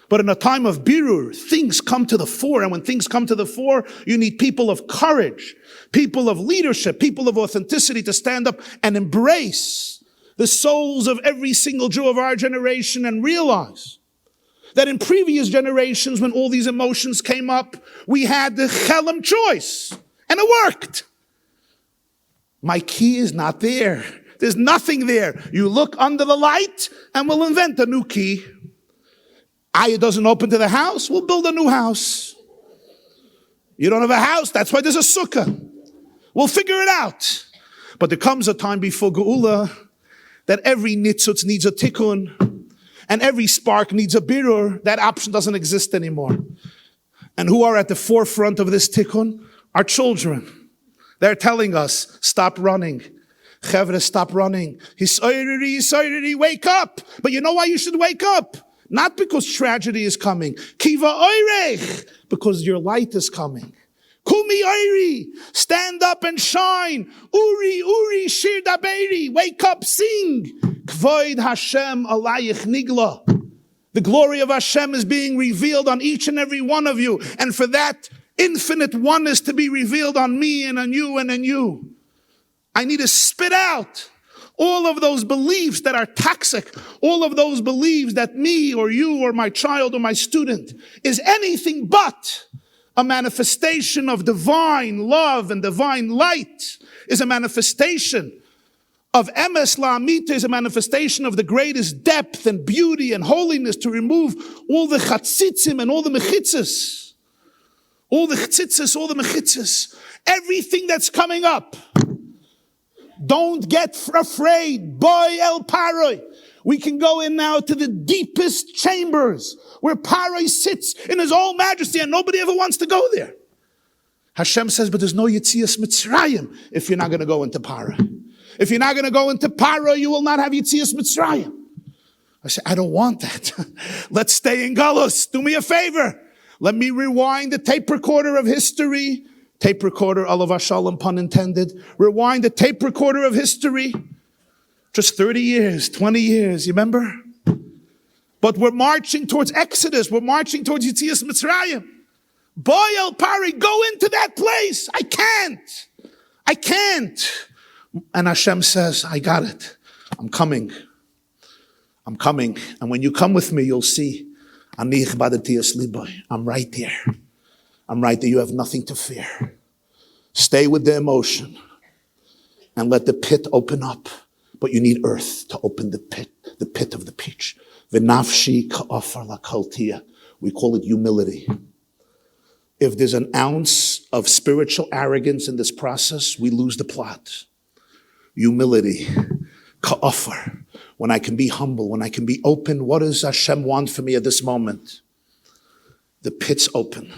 But in a time of birur, things come to the fore, and when things come to the fore, you need people of courage, people of leadership, people of authenticity to stand up and embrace the souls of every single Jew of our generation and realize that in previous generations, when all these emotions came up, we had the chelem choice, and it worked. My key is not there. There's nothing there. You look under the light, and we'll invent a new key. It doesn't open to the house, we'll build a new house. You don't have a house, that's why there's a sukkah. We'll figure it out. But there comes a time before Geula that every nitzutz needs a tikkun, and every spark needs a birur. That option doesn't exist anymore. And who are at the forefront of this tikkun? Our children. They're telling us, stop running. Chevre, stop running. Hisoiriri, wake up. But you know why you should wake up? Not because tragedy is coming. Kiva oirech, because your light is coming. Kumi oiri, stand up and shine. Uri, shir daberi, wake up, sing. Kvoid Hashem alayich nigla. The glory of Hashem is being revealed on each and every one of you. And for that infinite oneness to be revealed on me and on you and on you, I need to spit out all of those beliefs that are toxic, all of those beliefs that me or you or my child or my student is anything but a manifestation of divine love and divine light, is a manifestation of emes la'amita, is a manifestation of the greatest depth and beauty and holiness, to remove all the chatzitzim and all the mechitzas, all the mechitzas, everything that's coming up. Don't get afraid. Boy el paroi. We can go in now to the deepest chambers where Paroi sits in his own majesty, and nobody ever wants to go there. Hashem says, but there's no Yitzias Mitzrayim if you're not going to go into Paroi. If you're not going to go into Paroi, you will not have Yitzias Mitzrayim. I say, I don't want that. Let's stay in Galus. Do me a favor. Let me rewind the tape recorder of history. Tape recorder, alav shalom, pun intended. Rewind the tape recorder of history. Just 30 years, 20 years, you remember? But we're marching towards Exodus. We're marching towards Yitzias Mitzrayim. Boy el Pari, go into that place. I can't. And Hashem says, I got it. I'm coming. And when you come with me, you'll see. I'm right there. You have nothing to fear. Stay with the emotion. and let the pit open up. But you need earth to open the pit of the peach. Nafshi ka'afar lakaltia. We call it humility. If there's an ounce of spiritual arrogance in this process, we lose the plot. Humility, ka'afar. When I can be humble, when I can be open, what does Hashem want for me at this moment? The pit's open.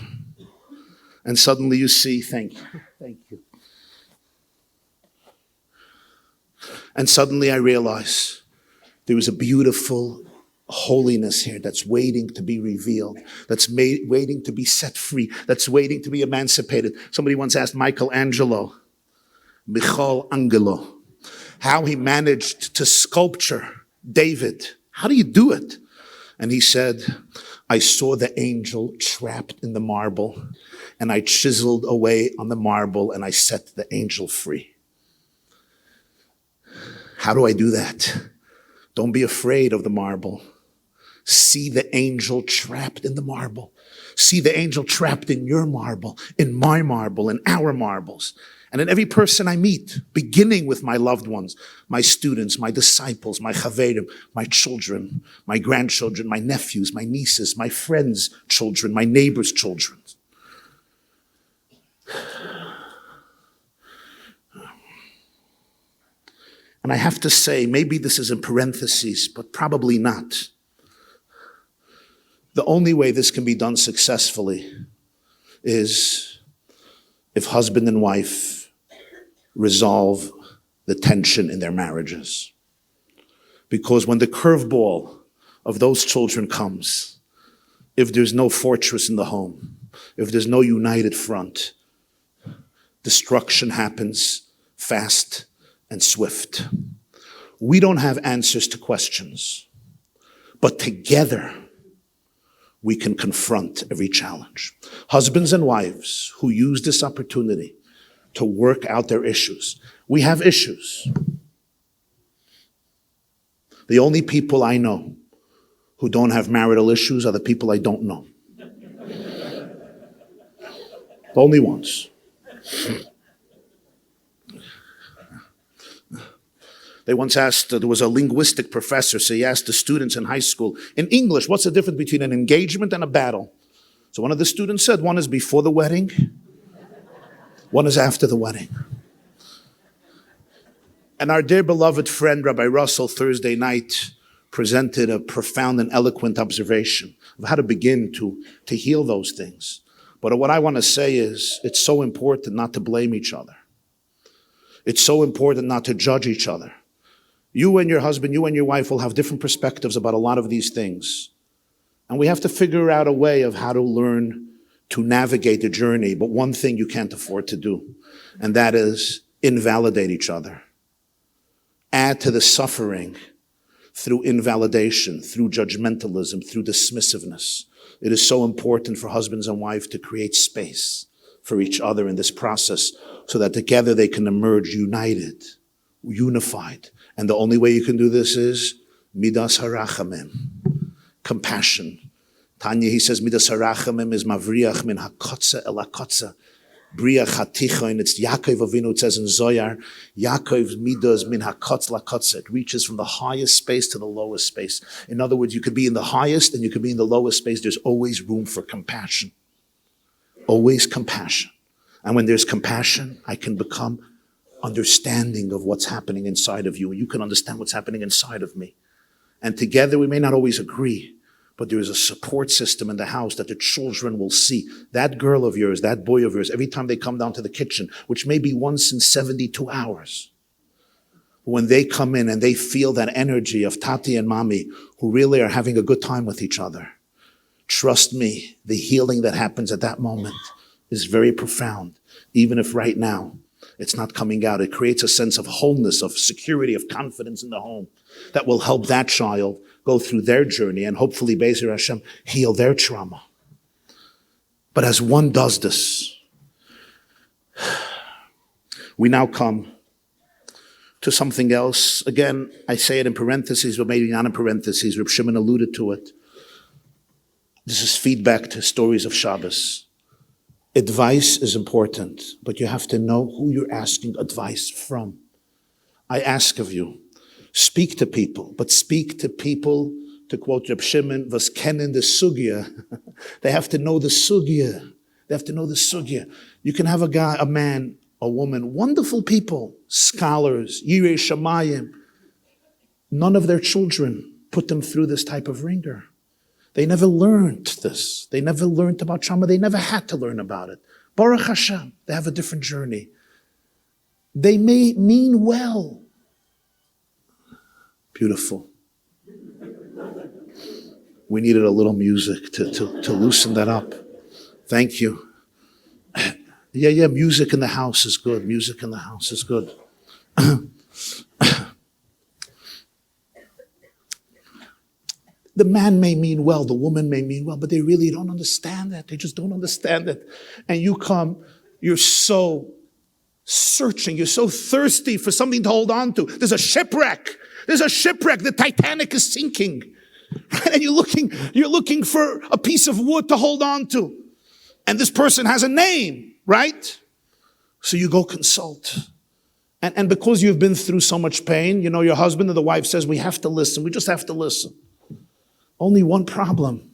And suddenly you see, thank you. And suddenly I realize there is a beautiful holiness here that's waiting to be revealed, that's waiting to be set free, that's waiting to be emancipated. Somebody once asked Michelangelo, how he managed to sculpture David. How do you do it? And he said, I saw the angel trapped in the marble, and I chiseled away on the marble, and I set the angel free. How do I do that? Don't be afraid of the marble. See the angel trapped in the marble. See the angel trapped in your marble, in my marble, in our marbles. And in every person I meet, beginning with my loved ones, my students, my disciples, my chaverim, my children, my grandchildren, my nephews, my nieces, my friends' children, my neighbors' children. And I have to say, maybe this is in parentheses, but probably not. The only way this can be done successfully is if husband and wife resolve the tension in their marriages. Because when the curveball of those children comes, if there's no fortress in the home, if there's no united front, destruction happens fast and swift. We don't have answers to questions, but together we can confront every challenge. Husbands and wives who use this opportunity to work out their issues. We have issues. The only people I know who don't have marital issues are the people I don't know. The only ones. They once asked, there was a linguistic professor, so he asked the students in high school, in English, what's the difference between an engagement and a battle? So one of the students said, one is before the wedding, one is after the wedding. And our dear beloved friend, Rabbi Russell, Thursday night, presented a profound and eloquent observation of how to begin to heal those things. But what I want to say is, it's so important not to blame each other. It's so important not to judge each other. You and your husband, you and your wife will have different perspectives about a lot of these things. And we have to figure out a way of how to learn to navigate the journey. But one thing you can't afford to do, and that is invalidate each other. Add to the suffering through invalidation, through judgmentalism, through dismissiveness. It is so important for husbands and wives to create space for each other in this process so that together they can emerge united, unified. And the only way you can do this is midas harachamim, compassion. Tanya, he says, midas harachamim is mavriach min hakotza el hakotza. Bria chatichoin, it's Yaakov Avinu, it says in Zoyar, Yaakov's midas min hakotz lakotza. It reaches from the highest space to the lowest space. In other words, you could be in the highest and you could be in the lowest space. There's always room for compassion. Always compassion. And when there's compassion, I can become understanding of what's happening inside of you, and you can understand what's happening inside of me. And together we may not always agree, but there is a support system in the house that the children will see. That girl of yours, that boy of yours, every time they come down to the kitchen, which may be once in 72 hours, when they come in and they feel that energy of Tati and Mami, who really are having a good time with each other, trust me, the healing that happens at that moment is very profound, even if right now it's not coming out. It creates a sense of wholeness, of security, of confidence in the home that will help that child go through their journey and hopefully, Be'ezer Hashem, heal their trauma. But as one does this, we now come to something else. Again, I say it in parentheses, but maybe not in parentheses. Reb Shimon alluded to it. This is feedback to stories of Shabbos. Advice is important, but you have to know who you're asking advice from. I ask of you, speak to people, but speak to people, to quote Reb Shimon, was kennen the sugya. They have to know the sugya. They have to know the sugya. You can have a guy, a man, a woman, wonderful people, scholars, yirei shamayim. None of their children put them through this type of ringer. They never learned this. They never learned about trauma. They never had to learn about it. Baruch Hashem, they have a different journey. They may mean well. Beautiful. We needed a little music to loosen that up. Thank you. Yeah, music in the house is good. Music in the house is good. The man may mean well, the woman may mean well, but they really don't understand that. They just don't understand it. And you come, you're so searching, you're so thirsty for something to hold on to. There's a shipwreck. There's a shipwreck. The Titanic is sinking. Right? And you're looking for a piece of wood to hold on to. And this person has a name, right? So you go consult. And because you've been through so much pain, your husband or the wife says, we have to listen. We just have to listen. Only one problem.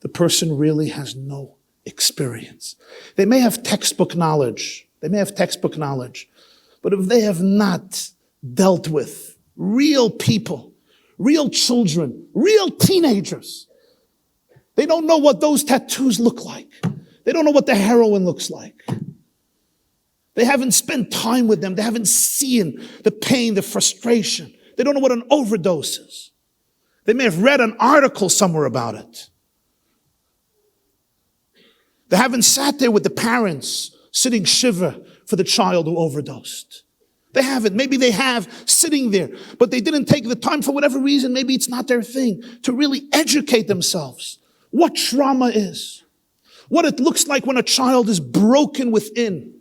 The person really has no experience. They may have textbook knowledge. But if they have not dealt with real people, real children, real teenagers, they don't know what those tattoos look like. They don't know what the heroin looks like. They haven't spent time with them. They haven't seen the pain, the frustration. They don't know what an overdose is. They may have read an article somewhere about it. They haven't sat there with the parents sitting shiva for the child who overdosed. They haven't. Maybe they have sitting there, but they didn't take the time for whatever reason. Maybe it's not their thing to really educate themselves. What trauma is. What it looks like when a child is broken within.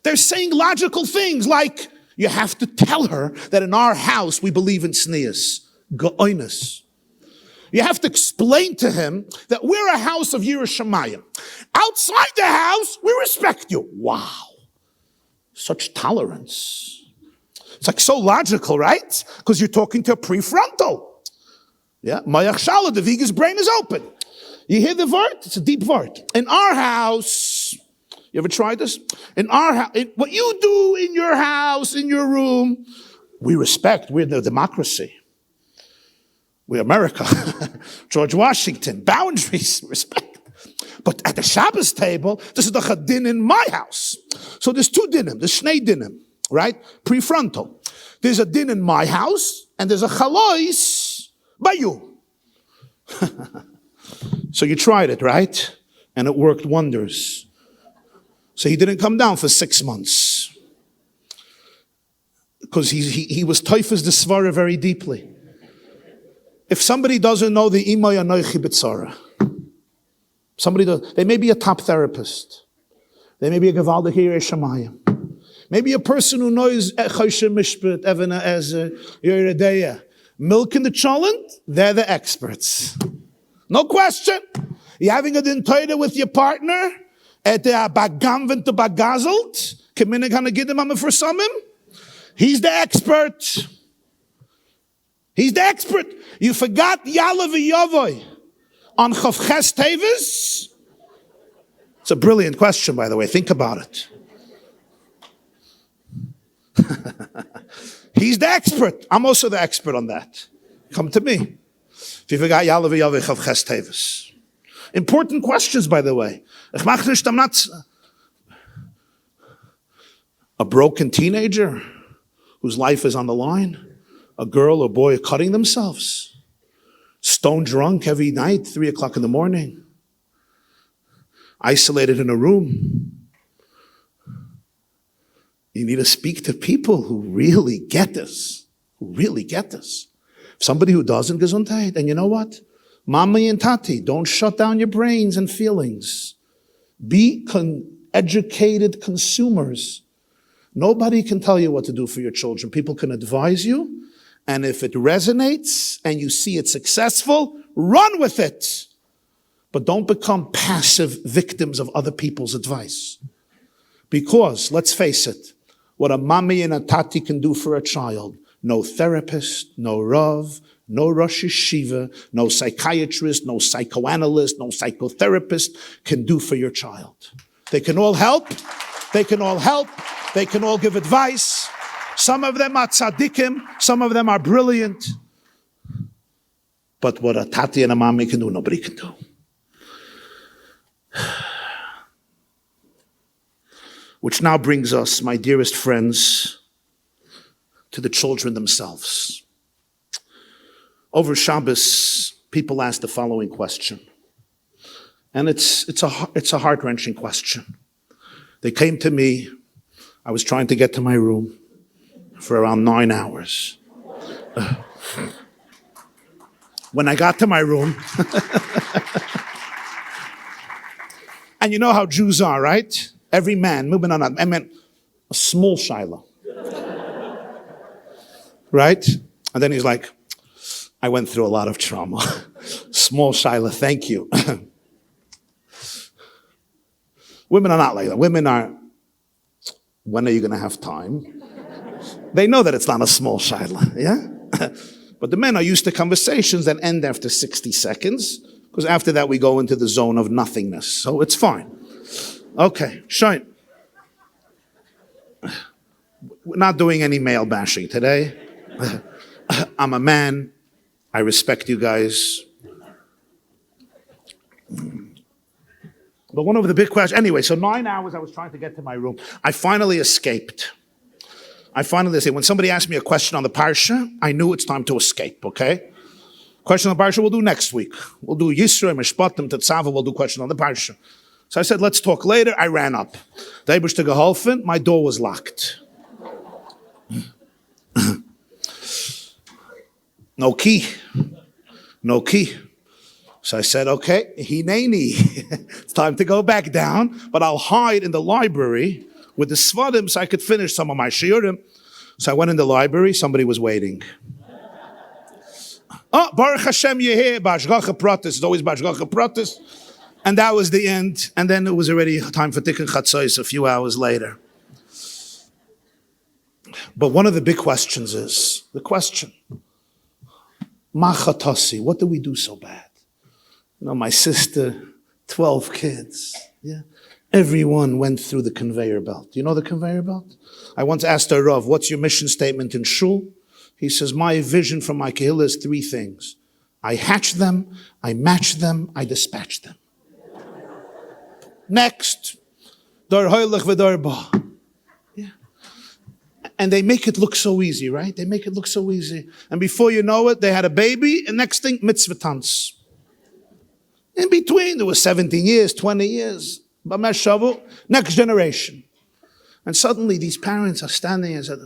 They're saying logical things like, you have to tell her that in our house we believe in tznius. Go'oinus. You have to explain to him that we're a house of Yireh Shamayim. Outside the house, we respect you. Wow. Such tolerance. It's like so logical, right? Because you're talking to a prefrontal. Yeah. Mayach Shala, the Viga's brain is open. You hear the word? It's a deep word. In our house, you ever tried this? In our house, what you do in your house, in your room, we respect. We're the democracy. We're America. George Washington. Boundaries, respect. But at the Shabbos table, this is the chadin in my house. So there's two dinim. There's shnei dinim, right? Prefrontal. There's a din in my house, and there's a chalois by you. So you tried it, right? And it worked wonders. So he didn't come down for 6 months. Because he was teifes the svara very deeply. If somebody doesn't know the imay anoichi b'tzara, they may be a top therapist. They may be a gevaldik yirei shamayim. Maybe a person who knows choshe mishpat, evena ezer, yoredeya. Milk in the cholent, they're the experts. No question. You're having a din Torah with your partner, at the bagamvent to bagazelt, keminig hana gidim am for samim. He's the expert. He's the expert. You forgot Yalav Yavoy on Chavches Teves? It's a brilliant question, by the way. Think about it. He's the expert. I'm also the expert on that. Come to me. If you forgot Yalav Yavoy Chavches Teves. Important questions, by the way. I'm not a broken teenager whose life is on the line. A girl or boy cutting themselves. Stone drunk every night, 3 o'clock in the morning. Isolated in a room. You need to speak to people who really get this. Somebody who doesn't, gesundheit. And you know what? Mama and tati, don't shut down your brains and feelings. Be educated consumers. Nobody can tell you what to do for your children. People can advise you. And if it resonates and you see it successful, run with it. But don't become passive victims of other people's advice. Because, let's face it, what a mommy and a tati can do for a child. No therapist, no rav, no Rosh Yeshiva, no psychiatrist, no psychoanalyst, no psychotherapist can do for your child. They can all help. They can all help. They can all give advice. Some of them are tzaddikim. Some of them are brilliant. But what a tati and a mommy can do, nobody can do. Which now brings us, my dearest friends, to the children themselves. Over Shabbos, people ask the following question. And it's a heart-wrenching question. They came to me. I was trying to get to my room for around 9 hours. When I got to my room, and you know how Jews are, right? Every man, I meant a small shiloh. Right? And then he's like, I went through a lot of trauma. Small shiloh, thank you. Women are not like that. Women are, when are you going to have time? They know that it's not a small shiloh, yeah? But the men are used to conversations that end after 60 seconds, because after that we go into the zone of nothingness. So it's fine. Okay, shine. We're not doing any male bashing today. I'm a man. I respect you guys. But one of the big questions, anyway, so 9 hours I was trying to get to my room. I finally escaped. When somebody asked me a question on the Parsha, I knew it's time to escape, okay? Question on the Parsha we'll do next week. We'll do Yisro, Mishpatim, Tetzava, we'll do question on the Parsha. So I said, let's talk later. I ran up. The Eibishter geholfen, my door was locked. No key. So I said, okay, hineni. It's time to go back down, but I'll hide in the library with the Svarim so I could finish some of my shiurim. So I went in the library, somebody was waiting. Oh, Baruch Hashem, you're here, Bashgacha Pratis. It's always Bashgacha Pratis. And that was the end. And then it was already time for Tikkun Chatzos a few hours later. But one of the big questions is, the question, Ma chatasi, what did we do so bad? You know, my sister, 12 kids, yeah. Everyone went through the conveyor belt. You know the conveyor belt? I once asked a Rav, what's your mission statement in shul? He says, my vision from my kehillah is 3 things. I hatch them, I match them, I dispatch them. Next, Dor hoylech v'dor ba. Yeah. And they make it look so easy, right? They make it look so easy. And before you know it, they had a baby, and next thing, mitzvah tanz. In between, there was 17 years, 20 years. Next generation. And suddenly these parents are standing and said,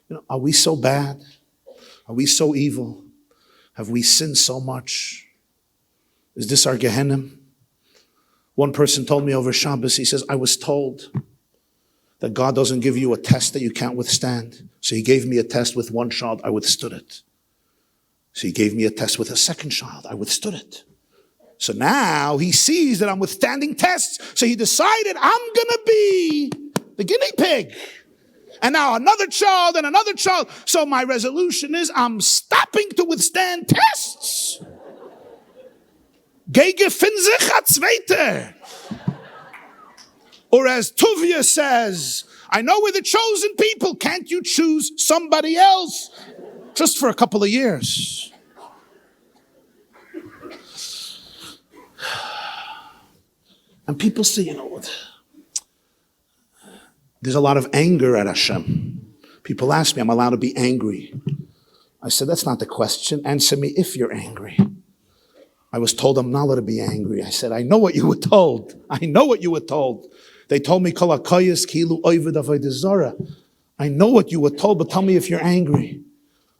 you know, are we so bad? Are we so evil? Have we sinned so much? Is this our Gehenna? One person told me over Shabbos, he says, I was told that God doesn't give you a test that you can't withstand. So he gave me a test with one child, I withstood it. So he gave me a test with a second child, I withstood it. So now he sees that I'm withstanding tests. So he decided I'm going to be the guinea pig. And now another child and another child. So my resolution is I'm stopping to withstand tests. Gege finzich a zweite. Or as Tuvia says, I know we're the chosen people. Can't you choose somebody else? Just for a couple of years. And people say, you know what? There's a lot of anger at Hashem. People ask me, I'm allowed to be angry. I said, that's not the question. Answer me if you're angry. I was told I'm not allowed to be angry. I said, I know what you were told. I know what you were told. They told me, Kol hakoyes kilu oived avodah zara. I know what you were told, but tell me if you're angry.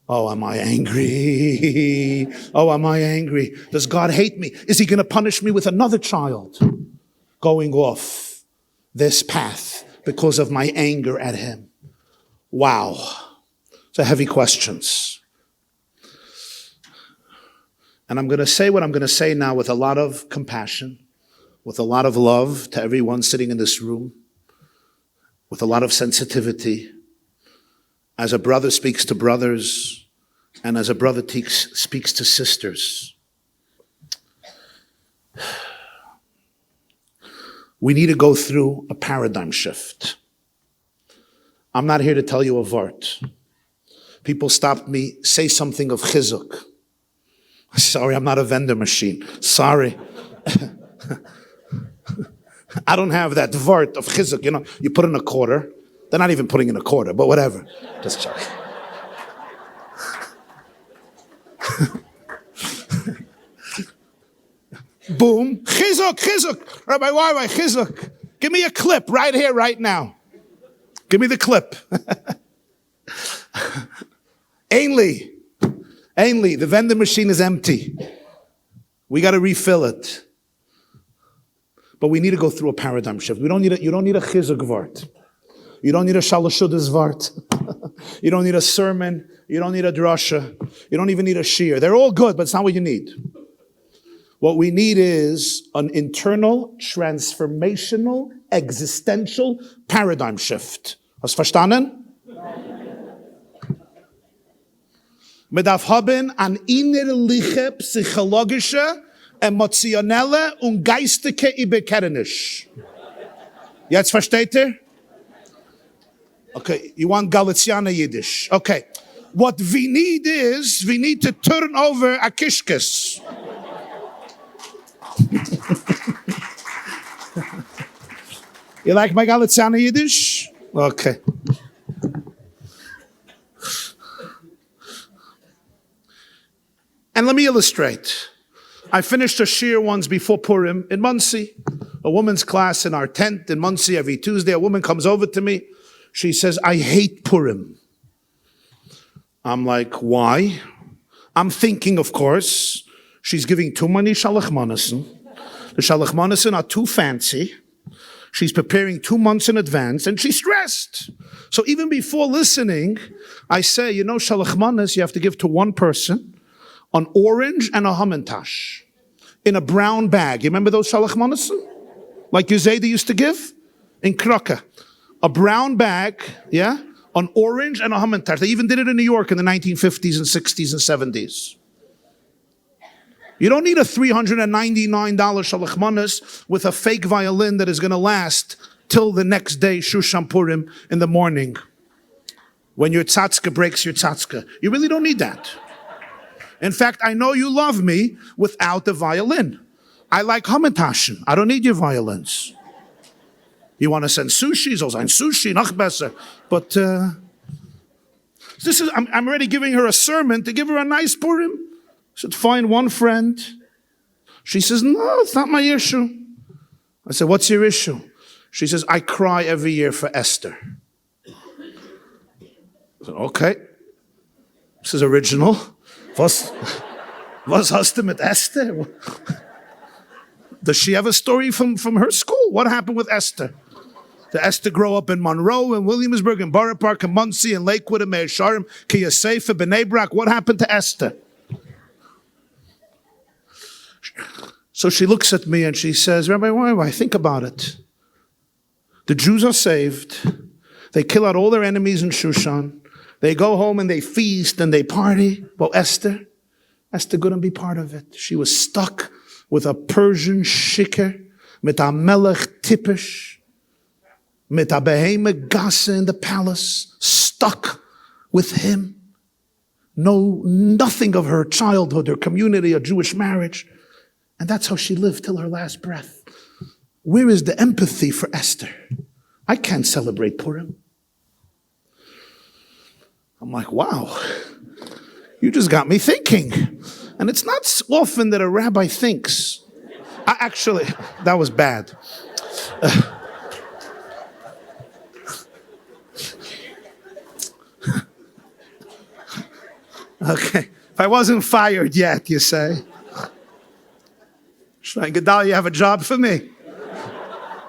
Oh, am I angry? Oh, am I angry? Does God hate me? Is he going to punish me with another child? Going off this path because of my anger at him. Wow. It's a heavy questions. And I'm going to say what I'm going to say now with a lot of compassion, with a lot of love to everyone sitting in this room, with a lot of sensitivity. as a brother speaks to brothers, and as a brother speaks to sisters. We need to go through a paradigm shift. I'm not here to tell you a vart. People stopped me, say something of chizuk. Sorry, I'm not a vendor machine. Sorry. I don't have that vart of chizuk. You know, you put in a quarter. They're not even putting in a quarter, but whatever. Just check. Boom. Chizuk. Rabbi, why chizuk? Give me a clip right here, right now. Give me the clip. Ainley, the vending machine is empty. We got to refill it. But we need to go through a paradigm shift. You don't need a chizuk vart. You don't need a shalashudas vart. You don't need a sermon. You don't need a drasha. You don't even need a shiur. They're all good, but it's not what you need. What we need is an internal, transformational, existential paradigm shift. Hast du verstanden? Man darf haben an innerliche, psychologische, emotionelle und geistige Überkenntnis. Jetzt versteht ihr? Okay, you want Galiciana Yiddish. Okay. What we need is, we need to turn over a kishkes. You like my Galiciana Yiddish? Okay. And let me illustrate. I finished a shiur once before Purim in Monsey, a woman's class in our tent in Monsey every Tuesday. A woman comes over to me. She says, I hate Purim. I'm like, why? I'm thinking, of course, she's giving too many shalach manasin. The shalach manasin are too fancy. She's preparing 2 months in advance, and she's stressed. So even before listening, I say, you know, shalach manas you have to give to one person, an orange and a hamantash in a brown bag. You remember those shalach manasin? Like Yuzeda used to give? In Kraka. A brown bag, yeah? An orange and a hamantash. They even did it in New York in the 1950s and 60s and 70s. You don't need a $399 shalach manas with a fake violin that is going to last till the next day, Shushan Purim, in the morning. When your tzatzka breaks your tzatzka. You really don't need that. In fact, I know you love me without the violin. I like hamantashen. I don't need your violins. You want to send sushi? So send sushi, noch besser. But I'm already giving her a sermon to give her a nice Purim. I said, find one friend. She says, no, it's not my issue. I said, what's your issue? She says, I cry every year for Esther. I said, okay. This is original. Was hast du mit Esther? Does she have a story from her school? What happened with Esther? Did Esther grow up in Monroe and Williamsburg and Borough Park and Monsey and Lakewood and Meir Sharim, Kiyasefa, B'nai Brak? What happened to Esther? So she looks at me and she says, Rabbi, why? Think about it. The Jews are saved. They kill out all their enemies in Shushan. They go home and they feast and they party. Well, Esther couldn't be part of it. She was stuck with a Persian shikr, mit a melech tipish, mit a beheme gasa in the palace, stuck with him. Nothing of her childhood, her community, a Jewish marriage. And that's how she lived till her last breath. Where is the empathy for Esther? I can't celebrate Purim. I'm like, wow, you just got me thinking. And it's not often that a rabbi thinks. Actually, that was bad. Okay, if I wasn't fired yet, you say. Shrine Gadal, you have a job for me?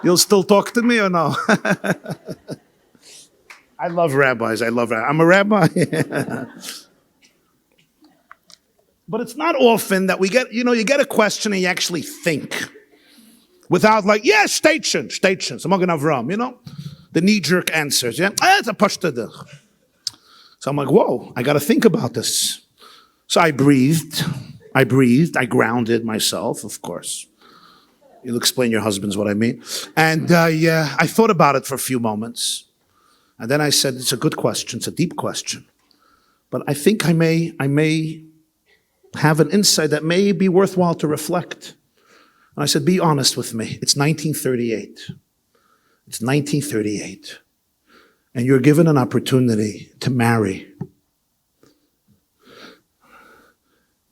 You'll still talk to me or no? I love rabbis. I'm a rabbi. But it's not often that we get, you get a question and you actually think. Without like, yes, station. So Magen Avram, the knee-jerk answers. Yeah, it's a pashtadach. So I'm like, whoa, I got to think about this. So I breathed, I grounded myself, of course. You'll explain your husbands what I mean. And I thought about it for a few moments. And then I said, it's a good question, it's a deep question. But I think I may have an insight that may be worthwhile to reflect. And I said, be honest with me. It's 1938. It's 1938. And you're given an opportunity to marry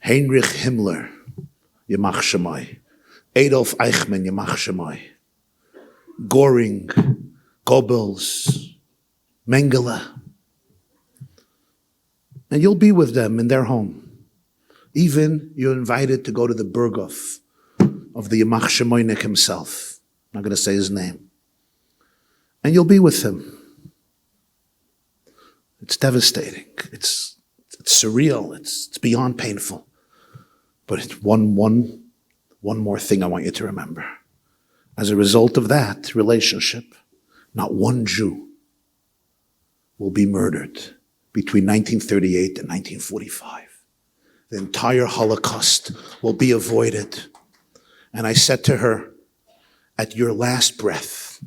Heinrich Himmler, Yemach Shemai, Adolf Eichmann, Yemach Shemai, Göring, Goebbels, Mengele. And you'll be with them in their home. Even you're invited to go to the Berghof of the Yemach Shemoinik himself. I'm not going to say his name. And you'll be with him. It's devastating. It's surreal. It's beyond painful. But it's one more thing I want you to remember. As a result of that relationship, not one Jew will be murdered between 1938 and 1945. The entire Holocaust will be avoided. And I said to her, at your last breath,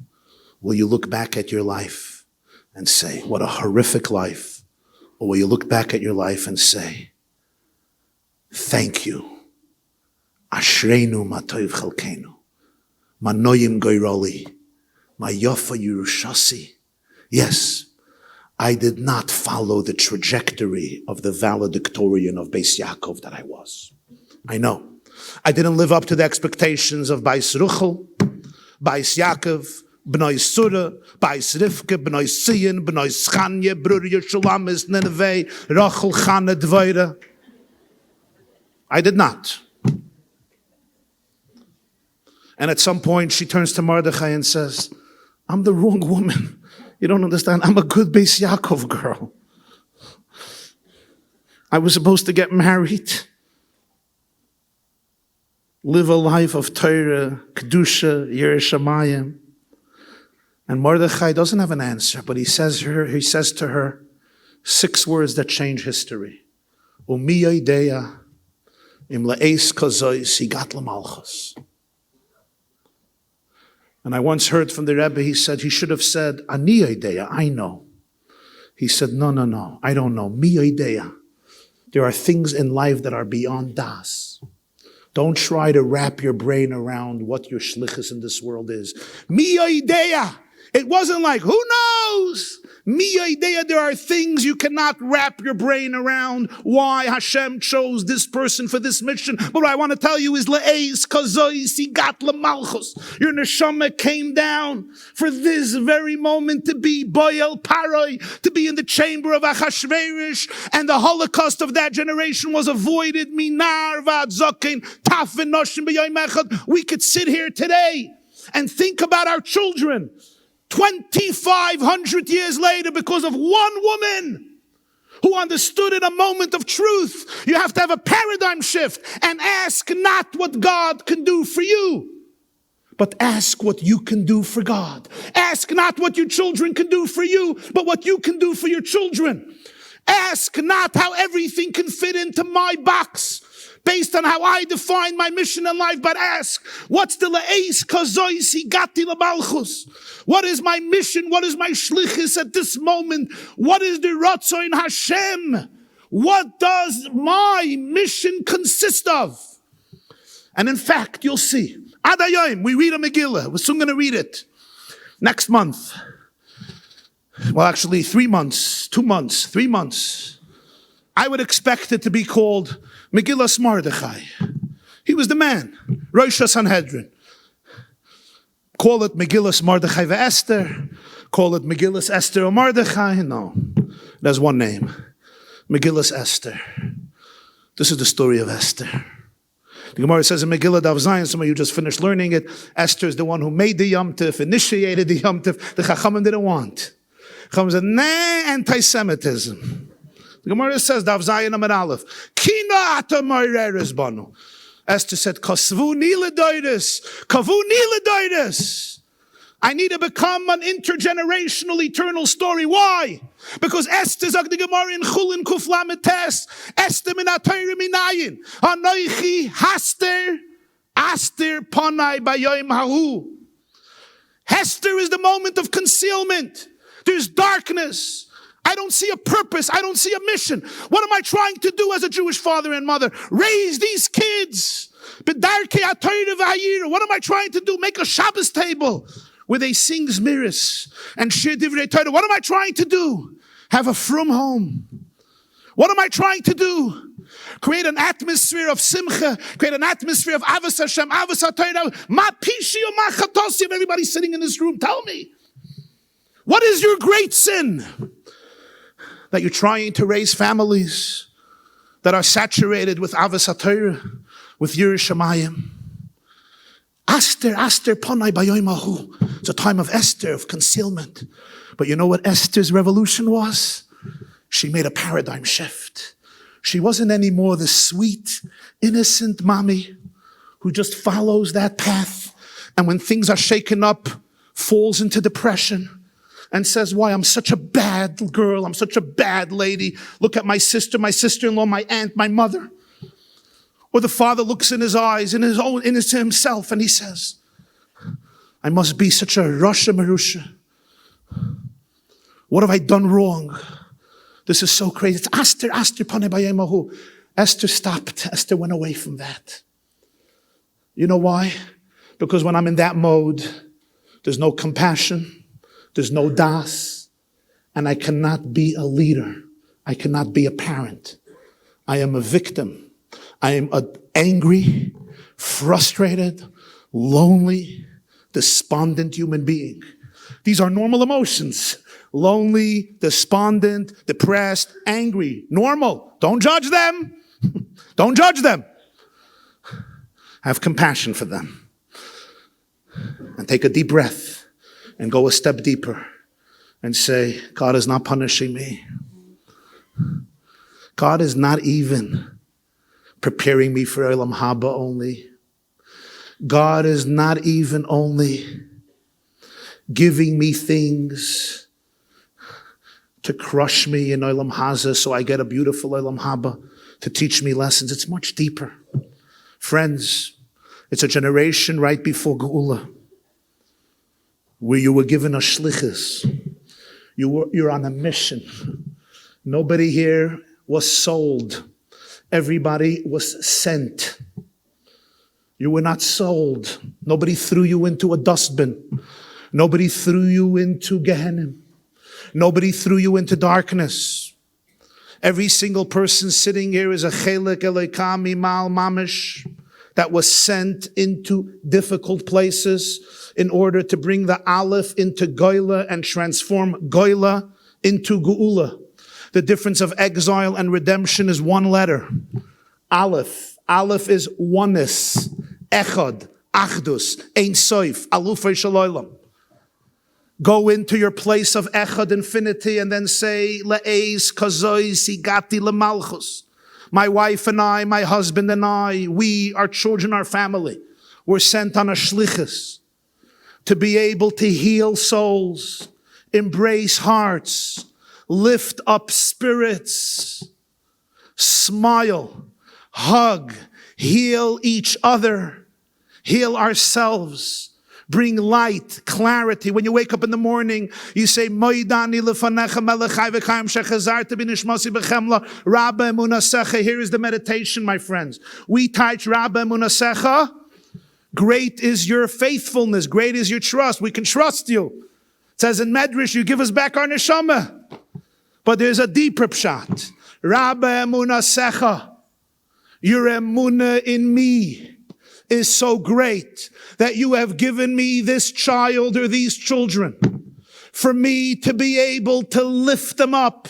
will you look back at your life and say, what a horrific life? Or will you look back at your life and say, thank you. Ashreinu matoiv chalkenu. Manoyim goyroli. Mayofa Yerushasi. Yes, I did not follow the trajectory of the valedictorian of Beis Yaakov that I was. I know. I didn't live up to the expectations of Beis Ruchel, Beis Yaakov, B'nai Surah, Beis Rivka, B'nai Siyin, B'nai Schanya, Brur Yeshulamis, Nineveh, Rachel, Chana, Dvaira. I did not. And at some point she turns to Mordechai and says, I'm the wrong woman. You don't understand. I'm a good Beis Yaakov girl. I was supposed to get married, live a life of Torah, Kedusha, Yireh Shamayim. And Mordechai doesn't have an answer, but he says to her 6 words that change history. Umi yodeya im le'eis kazois higat l'malchus. And I once heard from the Rebbe, he said, he should have said, Ani yodeya, I know. He said, no, I don't know. Mi yodeya. There are things in life that are beyond das. Don't try to wrap your brain around what your shlichus in this world is. Mi yodeya. It wasn't like, who knows? Mi yodeya, there are things you cannot wrap your brain around why Hashem chose this person for this mission. But what I want to tell you is le'eis kazois higat l'malchus. Your neshama came down for this very moment to be boyel paroi, to be in the chamber of Achashverosh, and the Holocaust of that generation was avoided. Minar v'ad zokein taf v'noshim b'yoyim echad. We could sit here today and think about our children 2,500 years later because of one woman who understood in a moment of truth. You have to have a paradigm shift and ask not what God can do for you, but ask what you can do for God. Ask not what your children can do for you, but what you can do for your children. Ask not how everything can fit into my box based on how I define my mission in life, but ask, what's the le'eis kazois higati l'malchus? What is my mission? What is my shlichus at this moment? What is the Ratzoin Hashem? What does my mission consist of? And in fact, you'll see, Ad Hayom, we read a Megillah. We're soon going to read it. Next month. Well, actually, 3 months, 2 months, 3 months. I would expect it to be called Megillas Mordechai. He was the man. Rosh Sanhedrin. Call it Megillas Mordechai ve'Esther. Call it Megillas Esther or Mordechai. No. There's one name. Megillas Esther. This is the story of Esther. The Gemara says in Megillah Daf Zayin, some of you just finished learning it, Esther is the one who made the Yom Tov, initiated the Yom Tov. The Chachamim didn't want. Chachamim said, nah, anti-Semitism. The Gemara says, Daf Zayin Amar Aleph, Kina ata moireres banu. Esther said, Kasvu ni ledoides, kavu ni ledoides. I need to become an intergenerational, eternal story. Why? Because Esther sagt die Gemara in Chulin Kuflamet Tes, Esther min ha-Torah minayin, Anoichi haster, aster panai bayoim hahu. Hester is the moment of concealment. There's darkness. I don't see a purpose. I don't see a mission. What am I trying to do as a Jewish father and mother? Raise these kids. What am I trying to do? Make a Shabbos table where they sing Zmiris and share Divrei Torah. What am I trying to do? Have a frum home. What am I trying to do? Create an atmosphere of simcha, create an atmosphere of avos Hashem, avos HaTorah. Ma pishi o ma chatosi of everybody sitting in this room. Tell me, what is your great sin? That you're trying to raise families that are saturated with avos HaTorah, with Yiras Shamayim. Esther panai bayoim hahu. It's a time of Esther, of concealment. But you know what Esther's revolution was? She made a paradigm shift. She wasn't anymore the sweet, innocent mommy who just follows that path and when things are shaken up, falls into depression and says, why, I'm such a bad girl, I'm such a bad lady. Look at my sister-in-law, my aunt, my mother. Or the father looks in his eyes, in his own, into himself, and he says, I must be such a Rasha Marusha. What have I done wrong? This is so crazy. It's Esther panei bayei mahu. Esther stopped. Esther went away from that. You know why? Because when I'm in that mode, there's no compassion, there's no das, and I cannot be a leader. I cannot be a parent. I am a victim. I am an angry, frustrated, lonely, despondent human being. These are normal emotions. Lonely, despondent, depressed, angry. Normal. Don't judge them. Don't judge them. Have compassion for them. And take a deep breath and go a step deeper and say, God is not punishing me. God is not even preparing me for Olam Haba only. God is not even only giving me things to crush me in Olam Haza so I get a beautiful Olam Haba, to teach me lessons. It's much deeper. Friends, it's a generation right before Geula where you were given a shlichus. You're on a mission. Nobody here was sold. Everybody was sent. You were not sold. Nobody threw you into a dustbin. Nobody threw you into Gehenna. Nobody threw you into darkness. Every single person sitting here is a chelik eloka mimal mamish that was sent into difficult places in order to bring the Aleph into Goyla and transform Goyla into Geula. The difference of exile and redemption is one letter. Aleph. Aleph is oneness. Echad. Achdus. Ein soif. Alufei shaloilam. Go into your place of echad, infinity, and then say, Le'ez kazoi sigati lemalchus. My wife and I, my husband and I, we, our children, our family, were sent on a shlichus to be able to heal souls, embrace hearts, lift up spirits, smile, hug, heal each other, heal ourselves. Bring light, clarity. When you wake up in the morning, you say, Moidani lefanecha melechai v'chaim shechazarta b'nishmasi b'chemla Rabbi emunasecha. Here is the meditation, my friends. We touch Rabbi emunasecha. Great is your faithfulness. Great is your trust. We can trust you. It says in Medrash, you give us back our neshama. But there's a deeper pshat. Rabbi emunasecha. Your emunah in me is so great that you have given me this child or these children for me to be able to lift them up,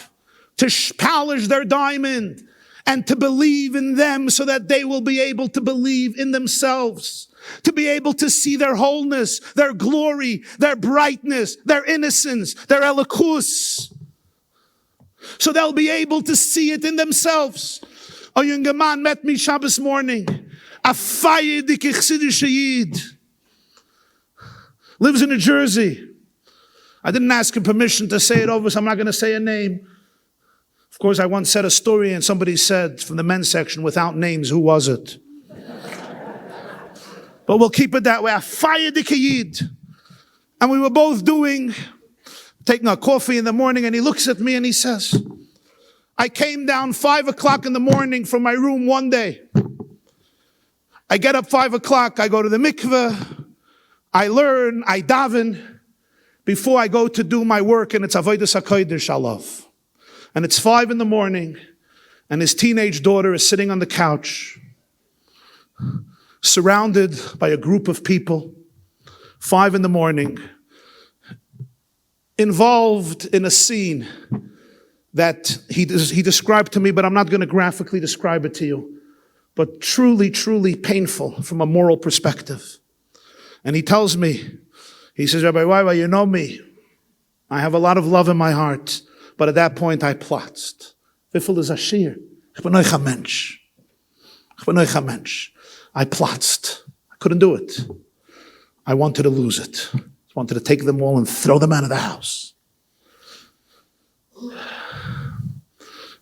to polish their diamond, and to believe in them so that they will be able to believe in themselves, to be able to see their wholeness, their glory, their brightness, their innocence, their elikus. So they'll be able to see it in themselves. A young man met me Shabbos morning. A feierdike chassidische Yid. lives in New Jersey. I didn't ask him permission to say it over, so I'm not going to say a name. Of course, I once said a story and somebody said from the men's section, without names, who was it? But we'll keep it that way. I fired the Kiyid. And we were both taking a coffee in the morning, and he looks at me and he says, I came down 5 o'clock in the morning from my room one day. I get up 5 o'clock, I go to the mikveh, I learn, I daven, before I go to do my work, and it's Avodas HaKodesh I love. And it's 5 in the morning, and his teenage daughter is sitting on the couch, surrounded by a group of people, 5 in the morning, involved in a scene that he described to me, but I'm not going to graphically describe it to you, but truly, truly painful from a moral perspective. And he tells me, he says, Rabbi Wawa, you know me. I have a lot of love in my heart. But at that point, I platzt. Wiffel is ashir. Ich bin euch a mensch. Ich bin euch a mensch. I platzt. I couldn't do it. I wanted to lose it. I wanted to take them all and throw them out of the house.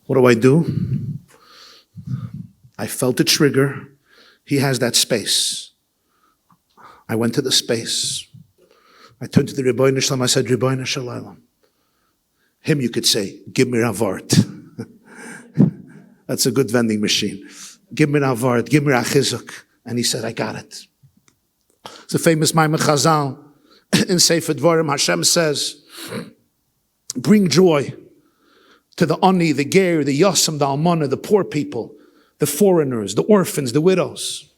What do? I felt a trigger. He has that space. I went to the space. I turned to the Rebbe Shalom. I said, Rebbe Shalom. Him you could say, give me a vart. That's a good vending machine. Give me a vart, give me a chizuk. And he said, I got it. It's a famous Maimon Chazal in Sefer Dvarim. Hashem says, bring joy to the ani, the ger, the yasam, the almana, the poor people, the foreigners, the orphans, the widows.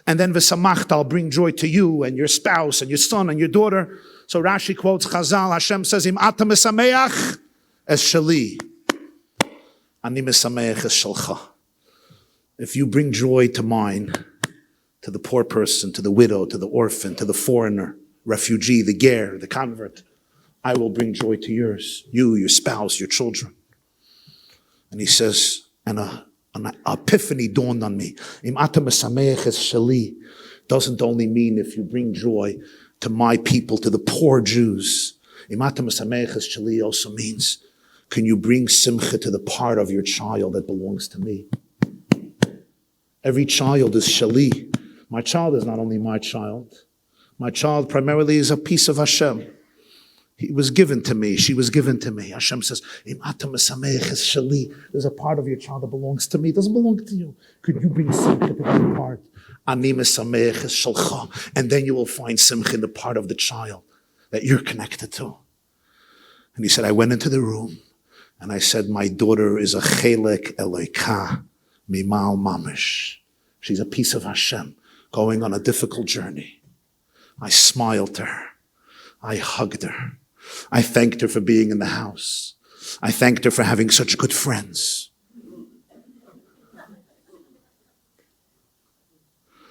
And then v'samachta, I'll bring joy to you and your spouse and your son and your daughter. So Rashi quotes Chazal, Hashem says, Im ata mesameach es shali, ani mesameach es shalcha. If you bring joy to mine, to the poor person, to the widow, to the orphan, to the foreigner, refugee, the ger, the convert, I will bring joy to yours, you, your spouse, your children. And he says, and an epiphany dawned on me. Im ata mesameach es shali doesn't only mean if you bring joy to my people, to the poor Jews. Im ata mesameach es shali also means, can you bring simcha to the part of your child that belongs to me? Every child is shali. My child is not only my child. My child primarily is a piece of Hashem. He was given to me. She was given to me. Hashem says, Im ata mesameach es shali. There's a part of your child that belongs to me. It doesn't belong to you. Could you bring simcha to that part? Ani mesameach es shalcha. And then you will find simcha in the part of the child that you're connected to. And he said, I went into the room and I said, my daughter is a chelek eloka mimal mamish. She's a piece of Hashem going on a difficult journey. I smiled to her. I hugged her. I thanked her for being in the house. I thanked her for having such good friends.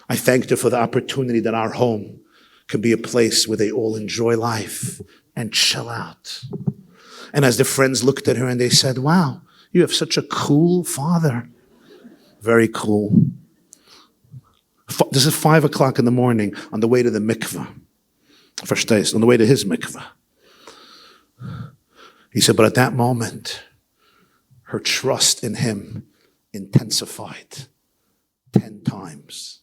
I thanked her for the opportunity that our home can be a place where they all enjoy life and chill out. And as the friends looked at her and they said, wow, you have such a cool father. Very cool. This is 5 o'clock in the morning on the way to the mikveh. Verstehst? On the way to his mikveh. He said, but at that moment, her trust in him intensified 10 times.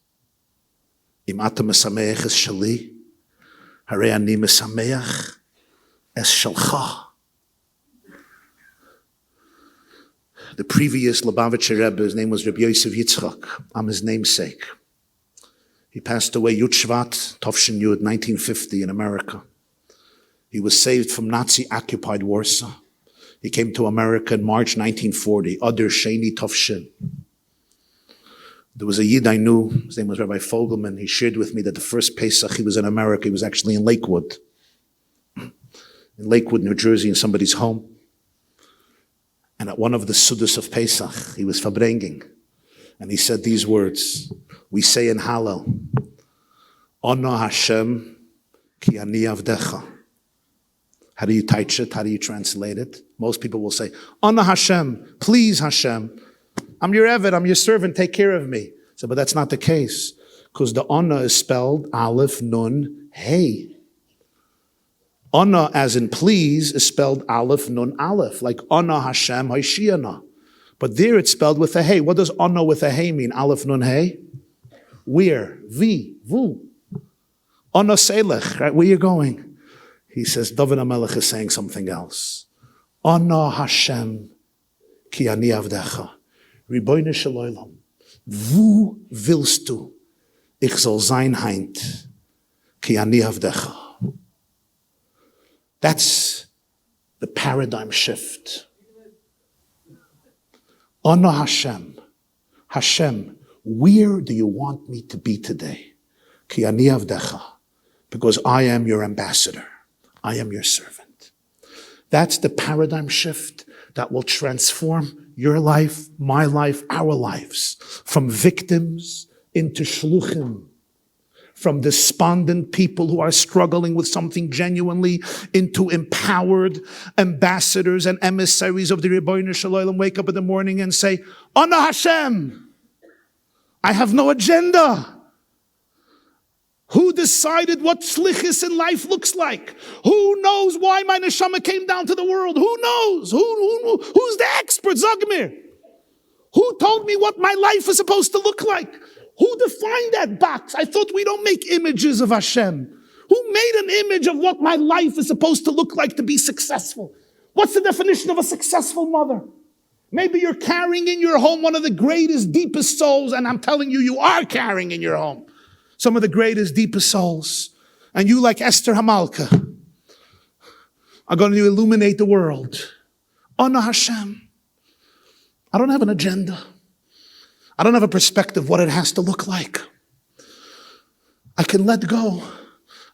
Im ata mesameach es shali, harei ani mesameach es shalcha. The previous Lubavitcher Rebbe, his name was Rabbi Yosef Yitzchak. I'm his namesake. He passed away Yud Shvat, Tovshin Yud, 1950 in America. He was saved from Nazi-occupied Warsaw. He came to America in March 1940, Adar Sheni Tovshin. There was a Yid I knew, his name was Rabbi Fogelman. He shared with me that the first Pesach he was in America, he was actually in Lakewood. In Lakewood, New Jersey, in somebody's home. And at one of the Sudas of Pesach, he was farbrengen. And he said these words, we say in Hallel, Ono Hashem ki ani avdecha. How do you teach it? How do you translate it? Most people will say, Ono Hashem, please Hashem. I'm your Eved, I'm your servant, take care of me. But that's not the case. Because the Ono is spelled Aleph, Nun, Hey. Ana, as in please, is spelled Aleph, Nun, Aleph, like Ana Hashem, Haishiana. But there it's spelled with a Hey. What does Ana with a Hey mean? Aleph, Nun, Hey? Where? Vi, Vu. Ana Selech, right? Where you going? He says, David HaMelech is saying something else. Ana Hashem, ki ani avdecha. Riboyne Shaloylam. Wo willst du? Ich soll sein heint. Ki ani avdecha. That's the paradigm shift. Ana Hashem. Hashem, where do you want me to be today? Ki ani avdecha. Because I am your ambassador. I am your servant. That's the paradigm shift that will transform your life, my life, our lives. From victims into shluchim. From despondent people who are struggling with something genuinely into empowered ambassadors and emissaries of the Rebbeinu Shalom. Wake up in the morning and say, Ana Hashem, I have no agenda. Who decided what slichus in life looks like? Who knows why my neshama came down to the world? Who knows? Who's the expert, Zagmir? Who told me what my life is supposed to look like? Who defined that box? I thought we don't make images of Hashem. Who made an image of what my life is supposed to look like to be successful? What's the definition of a successful mother? Maybe you're carrying in your home one of the greatest, deepest souls, and I'm telling you, you are carrying in your home some of the greatest, deepest souls. And you, like Esther Hamalka, are going to illuminate the world. Ana Hashem. I don't have an agenda. I don't have a perspective what it has to look like. I can let go.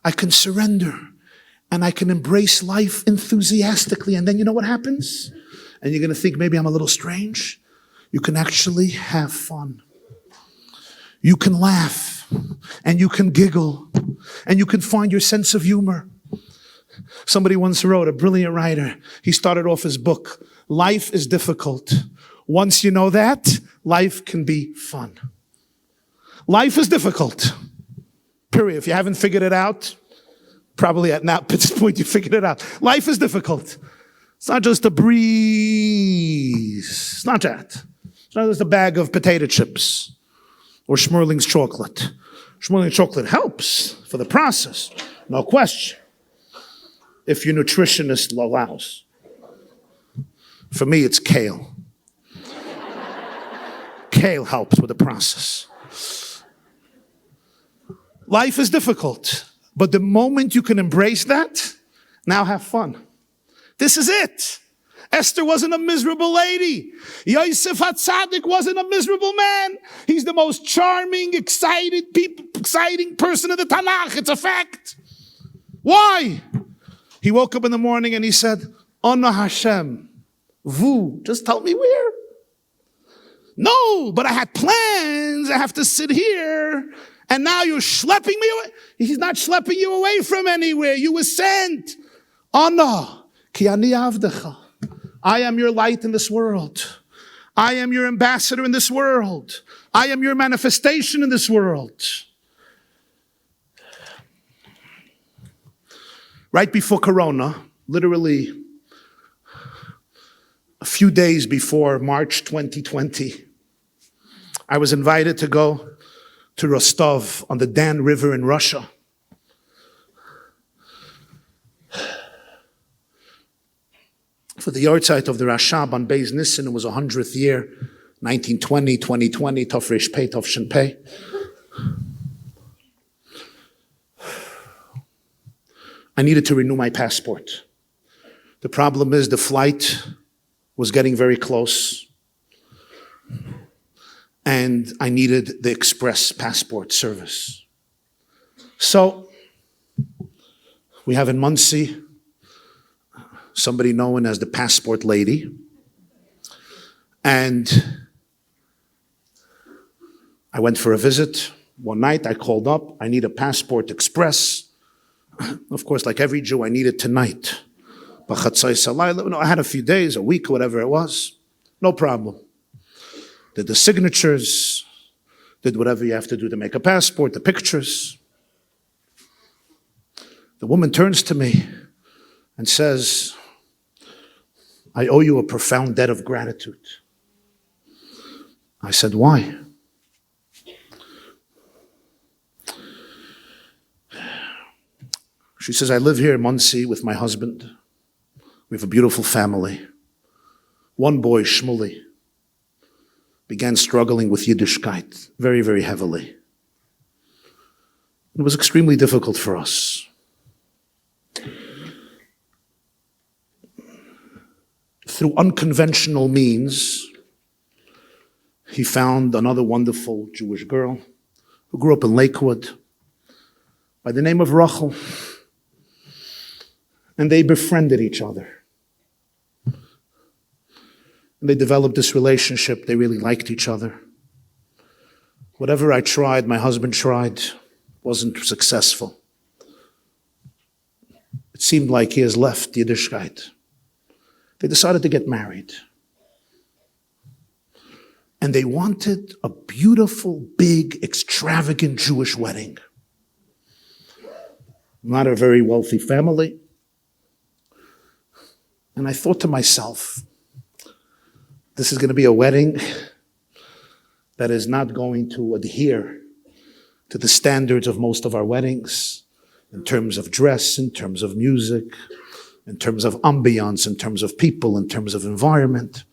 I can surrender. And I can embrace life enthusiastically. And then you know what happens? And you're going to think maybe I'm a little strange. You can actually have fun. You can laugh. And you can giggle. And you can find your sense of humor. Somebody once wrote, a brilliant writer, he started off his book, Life is difficult. Once you know that, life can be fun. Life is difficult. Period. If you haven't figured it out, probably at this point you figured it out. Life is difficult. It's not just a breeze. It's not that. It's not just a bag of potato chips or Schmerling's chocolate. Schmerling's chocolate helps for the process. No question. If your nutritionist allows. For me, it's kale. Kale helps with the process. Life is difficult, but the moment you can embrace that, now have fun. This is it. Esther wasn't a miserable lady. Yosef HaTzadik wasn't a miserable man. He's the most charming, exciting person in the Tanakh. It's a fact. Why? He woke up in the morning and he said, Ana Hashem, Vu, just tell me where. No, but I had plans. I have to sit here. And now you're schlepping me away. He's not schlepping you away from anywhere. You were sent. Ana, ki ani avdecha. I am your light in this world. I am your ambassador in this world. I am your manifestation in this world. Right before Corona, literally a few days before March 2020, I was invited to go to Rostov on the Dan River in Russia. For the yahrzeit of the Rashab on Beis Nissen, it was 100th year, 1920, 2020, Tov Resh Pei, Tov Shin Pei. I needed to renew my passport. The problem is the flight was getting very close. And I needed the express passport service. So, we have in Muncie somebody known as the passport lady. And I went for a visit. One night I called up, I need a passport express. Of course, like every Jew, I need it tonight. No, I had a few days, a week, whatever it was. No problem. Did the signatures, did whatever you have to do to make a passport, the pictures. The woman turns to me and says, I owe you a profound debt of gratitude. I said, why? She says, I live here in Monsey with my husband. We have a beautiful family. One boy, Shmuley, began struggling with Yiddishkeit very, very heavily. It was extremely difficult for us. Through unconventional means, he found another wonderful Jewish girl who grew up in Lakewood by the name of Rachel. And they befriended each other. And they developed this relationship. They really liked each other. Whatever I tried, my husband tried, wasn't successful. It seemed like he has left Yiddishkeit. They decided to get married. And they wanted a beautiful, big, extravagant Jewish wedding. Not a very wealthy family. And I thought to myself, this is going to be a wedding that is not going to adhere to the standards of most of our weddings in terms of dress, in terms of music, in terms of ambiance, in terms of people, in terms of environment.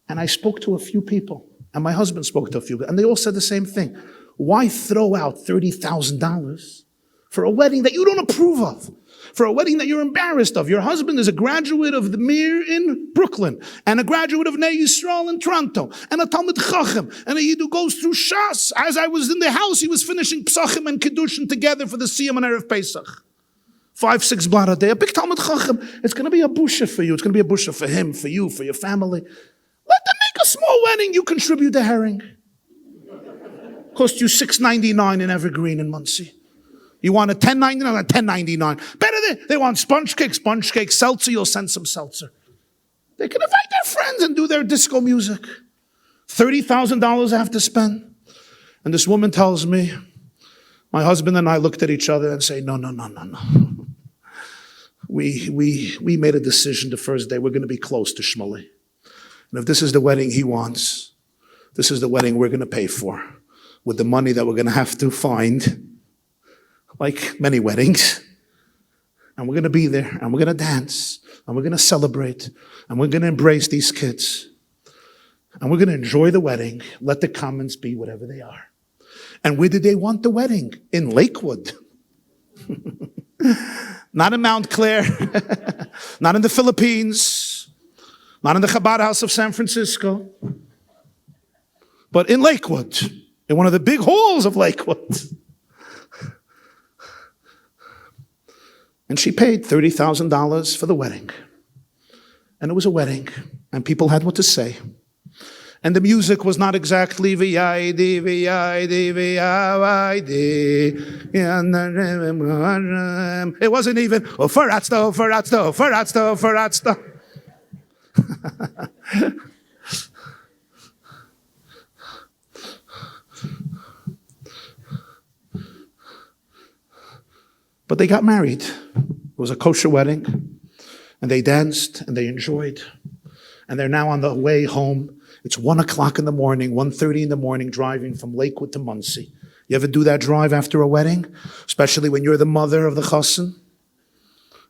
And I spoke to a few people, and my husband spoke to a few, and they all said the same thing. Why throw out $30,000 for a wedding that you don't approve of? For a wedding that you're embarrassed of. Your husband is a graduate of the Mir in Brooklyn, and a graduate of Nei Yisrael in Toronto, and a Talmid Chacham, and a Yid who goes through Shas. As I was in the house, he was finishing Psachim and Kiddushin together for the Siyam and Erev Pesach. 5-6 blot a day, a big Talmid Chacham. It's going to be a busha for you. It's going to be a busha for him, for you, for your family. Let them make a small wedding. You contribute the herring. Cost you $6.99 in Evergreen in Monsey. You want a $10.99 or a $10.99? Better they want sponge cake, seltzer, you'll send some seltzer. They can invite their friends and do their disco music. $30,000 I have to spend. And this woman tells me, my husband and I looked at each other and say, no. We made a decision the first day, we're going to be close to Shmuley. And if this is the wedding he wants, this is the wedding we're going to pay for with the money that we're going to have to find, like many weddings. And we're going to be there, and we're going to dance, and we're going to celebrate, and we're going to embrace these kids. And we're going to enjoy the wedding. Let the comments be whatever they are. And where did they want the wedding? In Lakewood. Not in Mount Clair. Not in the Philippines. Not in the Chabad House of San Francisco. But in Lakewood. In one of the big halls of Lakewood. And she paid $30,000 for the wedding. And it was a wedding. And people had what to say. And the music was not exactly V-I-D, V-I-D, V-I-D. It wasn't even, Faratsto. But they got married. It was a kosher wedding. And they danced and they enjoyed. And they're now on the way home. It's 1 o'clock in the morning, 1:30 in the morning, driving from Lakewood to Monsey. You ever do that drive after a wedding? Especially when you're the mother of the chassan.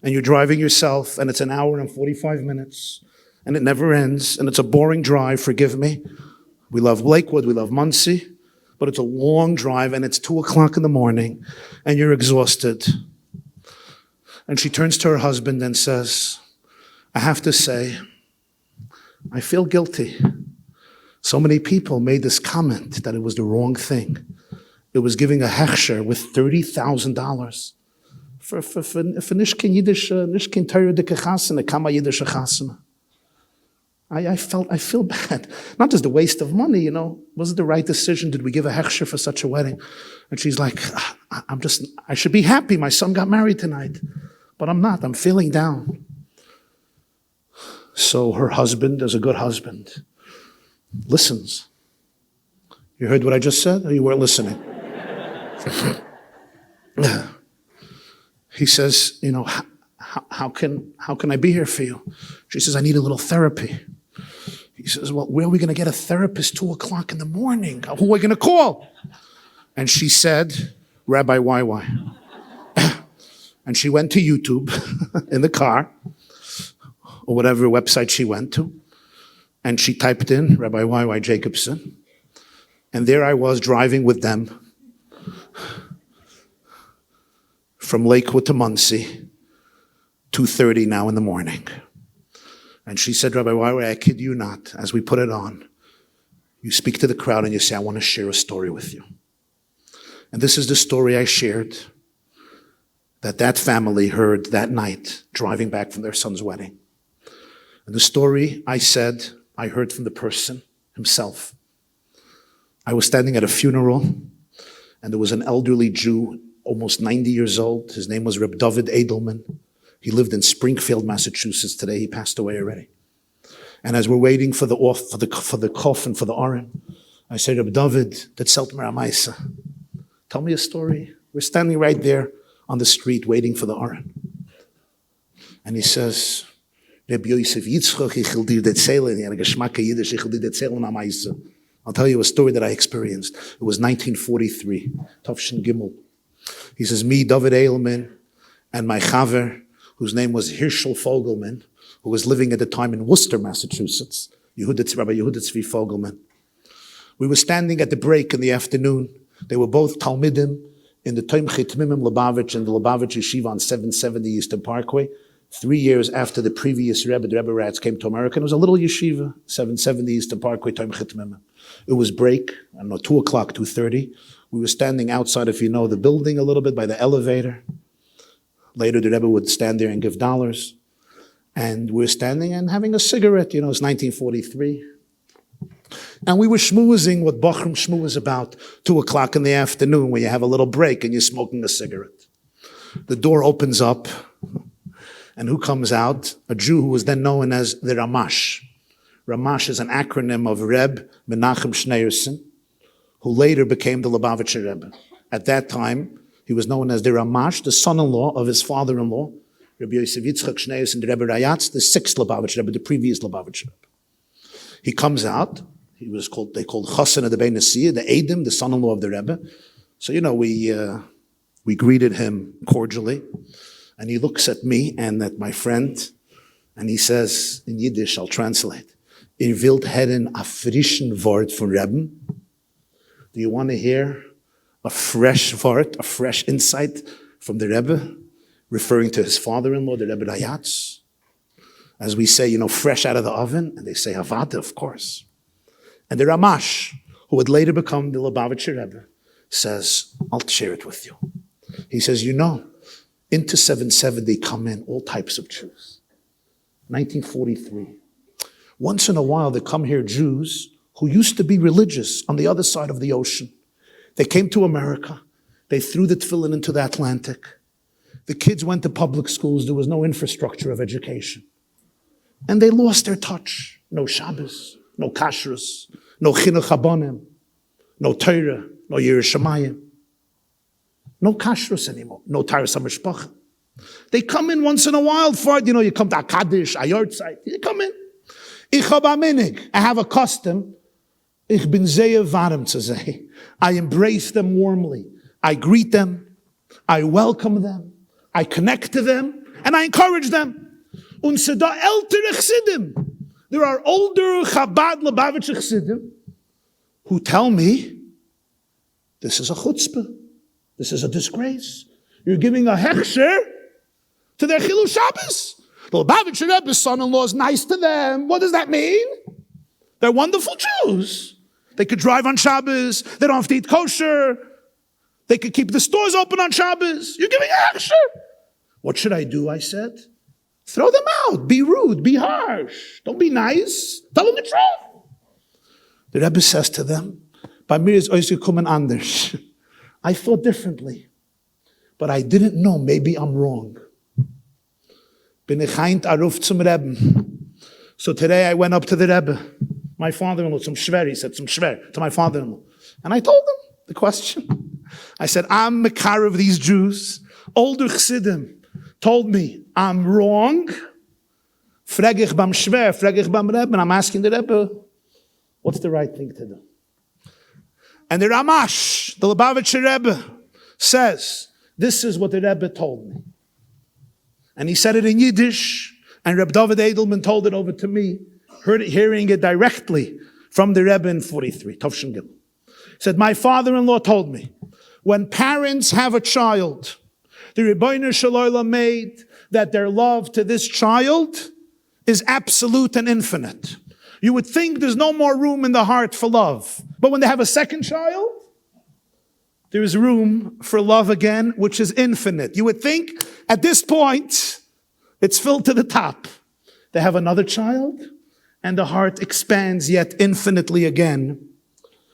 And you're driving yourself, and it's an hour and 45 minutes. And it never ends. And it's a boring drive, forgive me. We love Lakewood, we love Monsey. But it's a long drive, and it's 2 o'clock in the morning, and you're exhausted. And she turns to her husband and says, I have to say, I feel guilty. So many people made this comment that it was the wrong thing. It was giving a hechsher with $30,000 for nishkin Yiddish, nishkin Torah dike chasana, kama Yiddish chasana. I feel bad. Not just the waste of money, Was it the right decision? Did we give a hechsher for such a wedding? And she's like, I should be happy. My son got married tonight. But I'm not. I'm feeling down. So her husband, as a good husband, listens. You heard what I just said, or you weren't listening? He says, how can I be here for you? She says, I need a little therapy. He says, well, where are we going to get a therapist 2 o'clock in the morning? Who are we going to call? And she said, Rabbi YY. And she went to YouTube in the car, or whatever website she went to, and she typed in Rabbi YY Jacobson, and there I was driving with them from Lakewood to Muncie, 2:30 now in the morning. And she said, Rabbi YY, I kid you not, as we put it on, you speak to the crowd and you say, I want to share a story with you. And this is the story I shared that family heard that night driving back from their son's wedding. And the story I said, I heard from the person himself. I was standing at a funeral, and there was an elderly Jew, almost 90 years old. His name was Rebbe David Edelman. He lived in Springfield, Massachusetts. Today he passed away already. And as we're waiting for the coffin, for the aron, I said, Rebbe David, tell me a story. We're standing right there on the street waiting for the aron. And he says, Rebbe Yosef Yitzchok, ich will dir erzählen, ja, Geschmack Yiddish, ich will dir erzählen am Eise. I'll tell you a story that I experienced. It was 1943, Tafshin Gimel. He says, me, David Eilman, and my chaver, whose name was Hirschel Fogelman, who was living at the time in Worcester, Massachusetts, Rabbi Yehuda Tzvi Fogelman. We were standing at the break in the afternoon. They were both Talmidim in the Tomchei Tmimim Lubavitch and the Lubavitch Yeshiva on 770 Eastern Parkway. 3 years after the previous Rebbe, the Rebbe Rats came to America, and it was a little yeshiva, 770 Eastern Parkway, Tomchei Tmimim. It was break, 2 o'clock, 2:30. We were standing outside, if you know the building a little bit, by the elevator. Later, the Rebbe would stand there and give dollars. And we were standing and having a cigarette, it's 1943. And we were schmoozing what Bochum schmooze about 2 o'clock in the afternoon when you have a little break and you're smoking a cigarette. The door opens up, and who comes out? A Jew who was then known as the Ramash. Ramash is an acronym of Rebbe Menachem Schneerson, who later became the Lubavitcher Rebbe. At that time, he was known as the Ramash, the son-in-law of his father-in-law, Rabbi Yosef Yitzchak Schneerson, the Rebbe Rayatz, the 6th Lubavitcher Rebbe, the previous Lubavitcher Rebbe. He comes out. They called Chassan of the Bein Nasiya, the Edim, the son-in-law of the Rebbe. So, we greeted him cordially. And he looks at me and at my friend, and he says, in Yiddish, I'll translate, wilt hören a frischen Wort von Rebbe? Do you want to hear a fresh Wort, a fresh insight from the Rebbe, referring to his father-in-law, the Rebbe Rayatz? As we say, fresh out of the oven, and they say Havada, of course. And the Ramash, who would later become the Lubavitcher Rebbe, says, I'll share it with you. He says, into 770 come in all types of Jews. 1943. Once in a while, there come here Jews who used to be religious on the other side of the ocean. They came to America. They threw the tefillin into the Atlantic. The kids went to public schools. There was no infrastructure of education. And they lost their touch. No Shabbos, no Kashrus, no Chinuch Habonim, no Torah, no Yerushalayim. No kashrus anymore. No taras hamishpacha. They come in once in a while for, you come to a Kaddish, a Yortzeit. You come in. Ich hab a minig. I have a custom. Ich bin sehr warm zu say. I embrace them warmly. I greet them. I welcome them. I connect to them. And I encourage them. Und se da ältere Chassidim. There are older Chabad Lubavitcher Chassidim who tell me, this is a chutzpah. This is a disgrace. You're giving a hechsher to their Chilul Shabbos. The Lubavitcher Rebbe's son-in-law is nice to them. What does that mean? They're wonderful Jews. They could drive on Shabbos. They don't have to eat kosher. They could keep the stores open on Shabbos. You're giving a hechsher. What should I do, I said? Throw them out. Be rude. Be harsh. Don't be nice. Tell them the truth. The Rebbe says to them, bei mir ist euch gekommen anders. I thought differently, but I didn't know. Maybe I'm wrong. Bin ich heint aruf zum Rebbe. So today I went up to the Rebbe, my father-in-law, zum Schwer. He said, zum Schwer, to my father-in-law. And I told him the question. I said, I'm Mekar of these Jews. Older Chassidim told me, I'm wrong. Frag ich beim Schwer, frag ich beim Rebbe, and I'm asking the Rebbe, what's the right thing to do? And the Ramash, the Lubavitcher Rebbe, says, this is what the Rebbe told me. And he said it in Yiddish, and Reb David Edelman told it over to me, hearing it directly from the Rebbe in 43, Tovshin Gimel. He said, my father-in-law told me, when parents have a child, the Rebbeinu Shalom made that their love to this child is absolute and infinite. You would think there's no more room in the heart for love. But when they have a second child, there is room for love again, which is infinite. You would think at this point, it's filled to the top. They have another child, and the heart expands yet infinitely again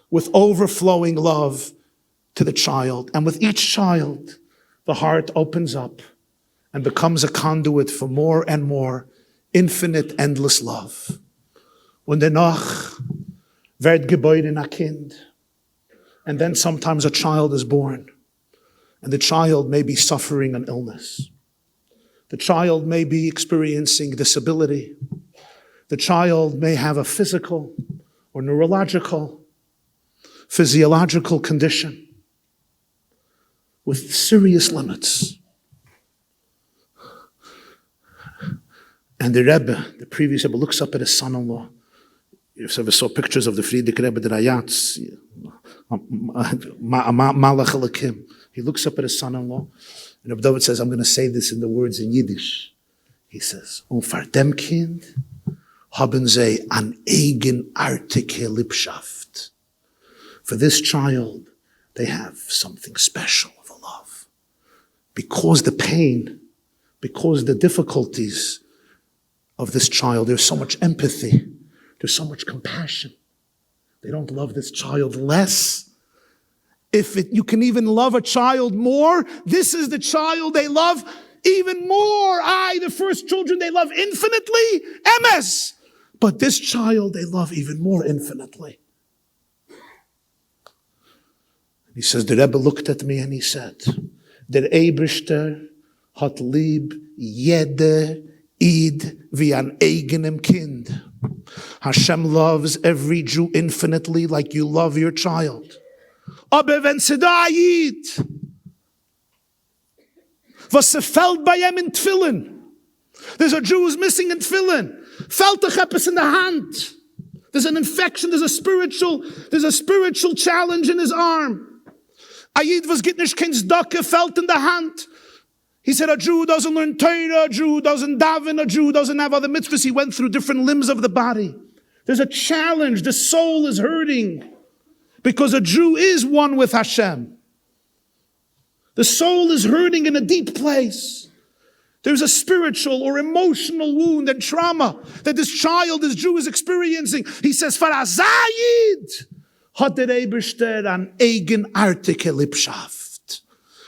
with overflowing love to the child. And with each child, the heart opens up and becomes a conduit for more and more infinite, endless love. Und danach wird geboren a Kind. And then sometimes a child is born. And the child may be suffering an illness. The child may be experiencing disability. The child may have a physical or neurological, physiological condition with serious limits. And the Rebbe, the previous Rebbe, looks up at his son-in-law. You've ever saw pictures of the Friedrich Rebbe, the Rayatz, Malach Elakim. He looks up at his son-in-law, and Rabbi David says, I'm going to say this in the words in Yiddish. He says, für dem Kind haben sie an eigenartige Liebschaft. For this child, they have something special of a love. Because the pain, because the difficulties of this child, there's so much empathy. There's so much compassion. They don't love this child less. You can even love a child more, this is the child they love even more. The first children they love infinitely, emes. But this child they love even more infinitely. He says, the Rebbe looked at me and he said, Der Eibishter hat lieb jede Eid wie an eigenem Kind. Hashem loves every Jew infinitely like you love your child. Aber wenn sie da Eid, was se fällt bei ihm in Tfilin. There's a Jew who's missing in Tfilin. Fällt the chepes in the hand. There's an infection, there's a spiritual challenge in his arm. Ayid was get nicht kein Zdaka, felt in the hand. He said a Jew doesn't learn Torah, a Jew doesn't daven, a Jew doesn't have other mitzvahs. He went through different limbs of the body. There's a challenge. The soul is hurting because a Jew is one with Hashem. The soul is hurting in a deep place. There's a spiritual or emotional wound and trauma that this child, this Jew is experiencing. He says, "For a Zayid hat der Eibishter an eigenartige Liebschaft."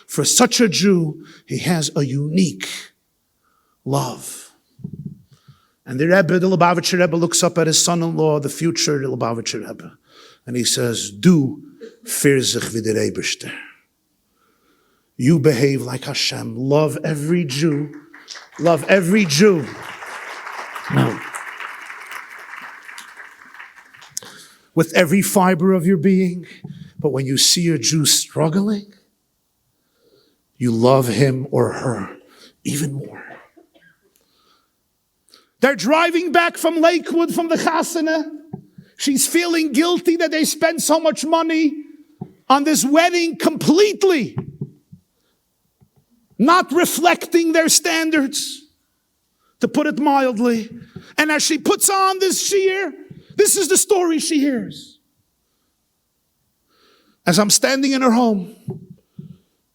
For such a Jew, he has a unique love. And the Rebbe, the Lubavitcher Rebbe, looks up at his son-in-law, the future Lubavitcher Rebbe, and he says, "Du für sich wie der Eibishter." You behave like Hashem. Love every Jew. Love every Jew. No. With every fiber of your being. But when you see a Jew struggling, you love him or her even more. They're driving back from Lakewood from the Chasana. She's feeling guilty that they spent so much money on this wedding completely not reflecting their standards, to put it mildly. And as she puts on this sheer, this is the story she hears. As I'm standing in her home,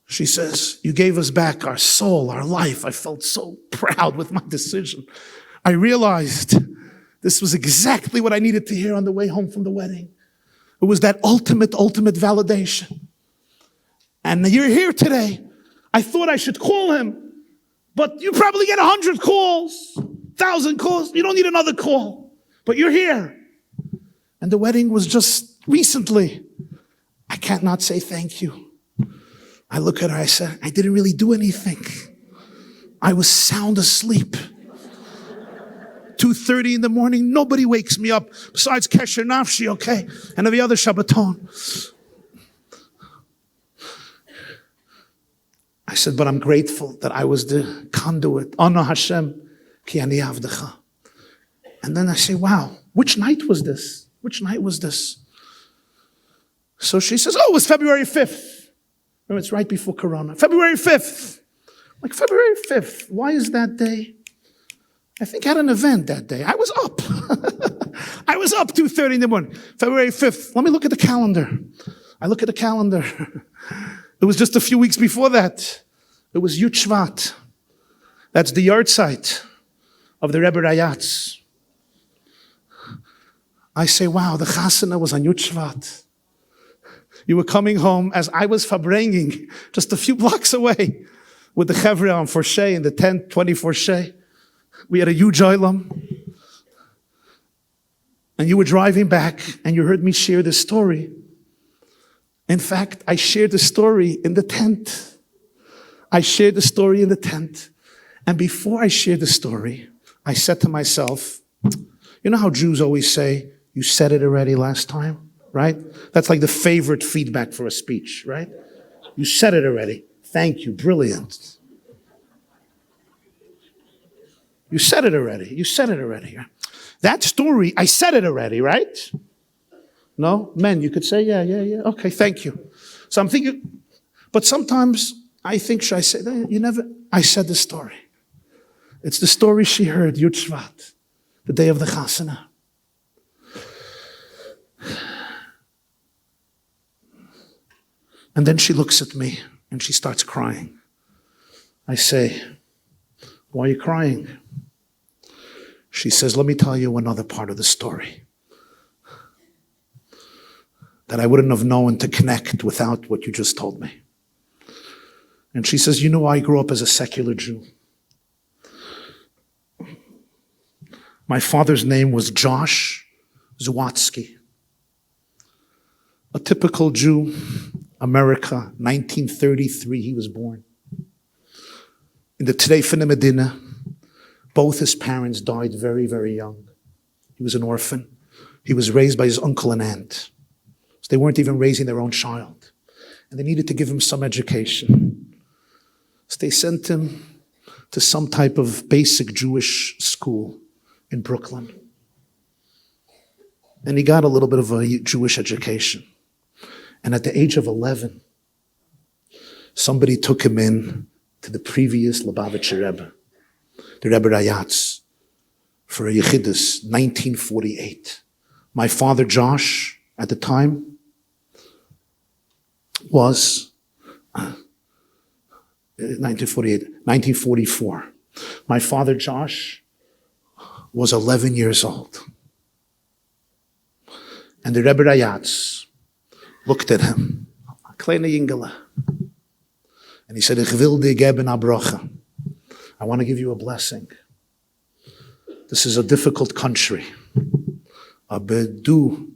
she says, "You gave us back our soul, our life. I felt so proud with my decision. I realized this was exactly what I needed to hear on the way home from the wedding. It was that ultimate validation. And you're here today. I thought I should call him, but you probably get 100 calls, 1,000 calls. You don't need another call, but you're here. And the wedding was just recently. I can't not say thank you." I look at her, I said, "I didn't really do anything. I was sound asleep. 2:30 in the morning, nobody wakes me up besides Kesher Nafshi, okay? And every other Shabbaton. I said, but I'm grateful that I was the conduit. Ana Hashem, ki ani avdecha. And then I say, wow, which night was this? Which night was this? So she says, oh, it was February 5th. Remember, it's right before Corona. February 5th. Like, February 5th, why is that day? I think I had an event that day. I was up. I was up 2:30 in the morning. February 5th. Let me look at the calendar. I look at the calendar. It was just a few weeks before that. It was Yud Shvat. That's the yard site of the Rebbe Rayatz. I say, wow, the chasana was on Yud Shvat. You were coming home as I was farbringing just a few blocks away with the Chevra on Forshay in the tent, 24 Shey. We had a huge oilam. And you were driving back and you heard me share this story. In fact, I shared the story in the tent. I shared the story in the tent. And before I shared the story, I said to myself, you know how Jews always say, you said it already last time, right? That's like the favorite feedback for a speech, right? You said it already. Thank you, brilliant. You said it already. You said it already. That story, I said it already, right? No? Men, you could say, yeah. Okay, thank you. So I'm thinking, but sometimes I think, should I say, I said the story. It's the story she heard, Yud Shvat, the day of the chasana. And then she looks at me and she starts crying. I say, why are you crying? She says, let me tell you another part of the story that I wouldn't have known to connect without what you just told me. And she says, you know, I grew up as a secular Jew. My father's name was Josh Zawatsky. A typical Jew, America, 1933, he was born. In the Teves Medina, both his parents died very, very young. He was an orphan. He was raised by his uncle and aunt. So they weren't even raising their own child. And they needed to give him some education. So they sent him to some type of basic Jewish school in Brooklyn. And he got a little bit of a Jewish education. And at the age of 11, somebody took him in to the previous Lubavitcher Rebbe, the Rebbe Rayatz, for a Yechidus, 1948. My father, Josh, at the time, was 1944. My father, Josh, was 11 years old. And the Rebbe Rayatz looked at him, kleine Yingele, and he said, Ich will dir geben a bracha. I want to give you a blessing. This is a difficult country. Aber du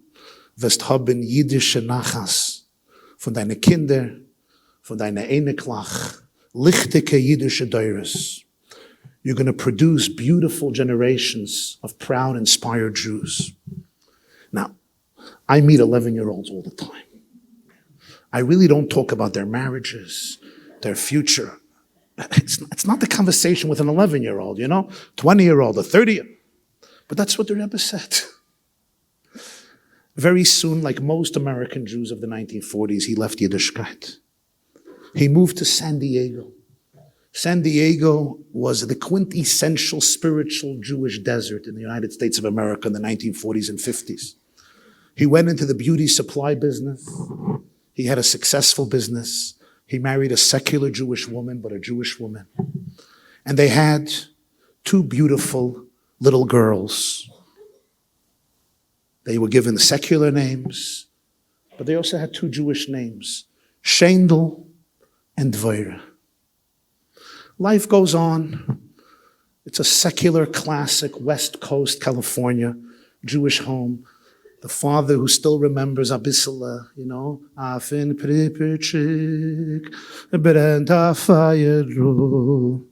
wirst haben jüdische Nachas von deinen Kindern, von deiner Eneklach, lichtige jüdische Deures. You're going to produce beautiful generations of proud, inspired Jews. Now, I meet 11-year-olds all the time. I really don't talk about their marriages, their future. It's not the conversation with an 11-year-old, 20-year-old, a 30-year-old. But that's what the Rebbe said. Very soon, like most American Jews of the 1940s, he left Yiddishkeit. He moved to San Diego. San Diego was the quintessential spiritual Jewish desert in the United States of America in the 1940s and 50s. He went into the beauty supply business. He had a successful business. He married a secular Jewish woman, but a Jewish woman. And they had two beautiful little girls. They were given secular names, but they also had two Jewish names, Shendel and Dvoira. Life goes on. It's a secular, classic, West Coast, California, Jewish home. The father who still remembers Abisala, Afin Pripechik, Brent Afayedro,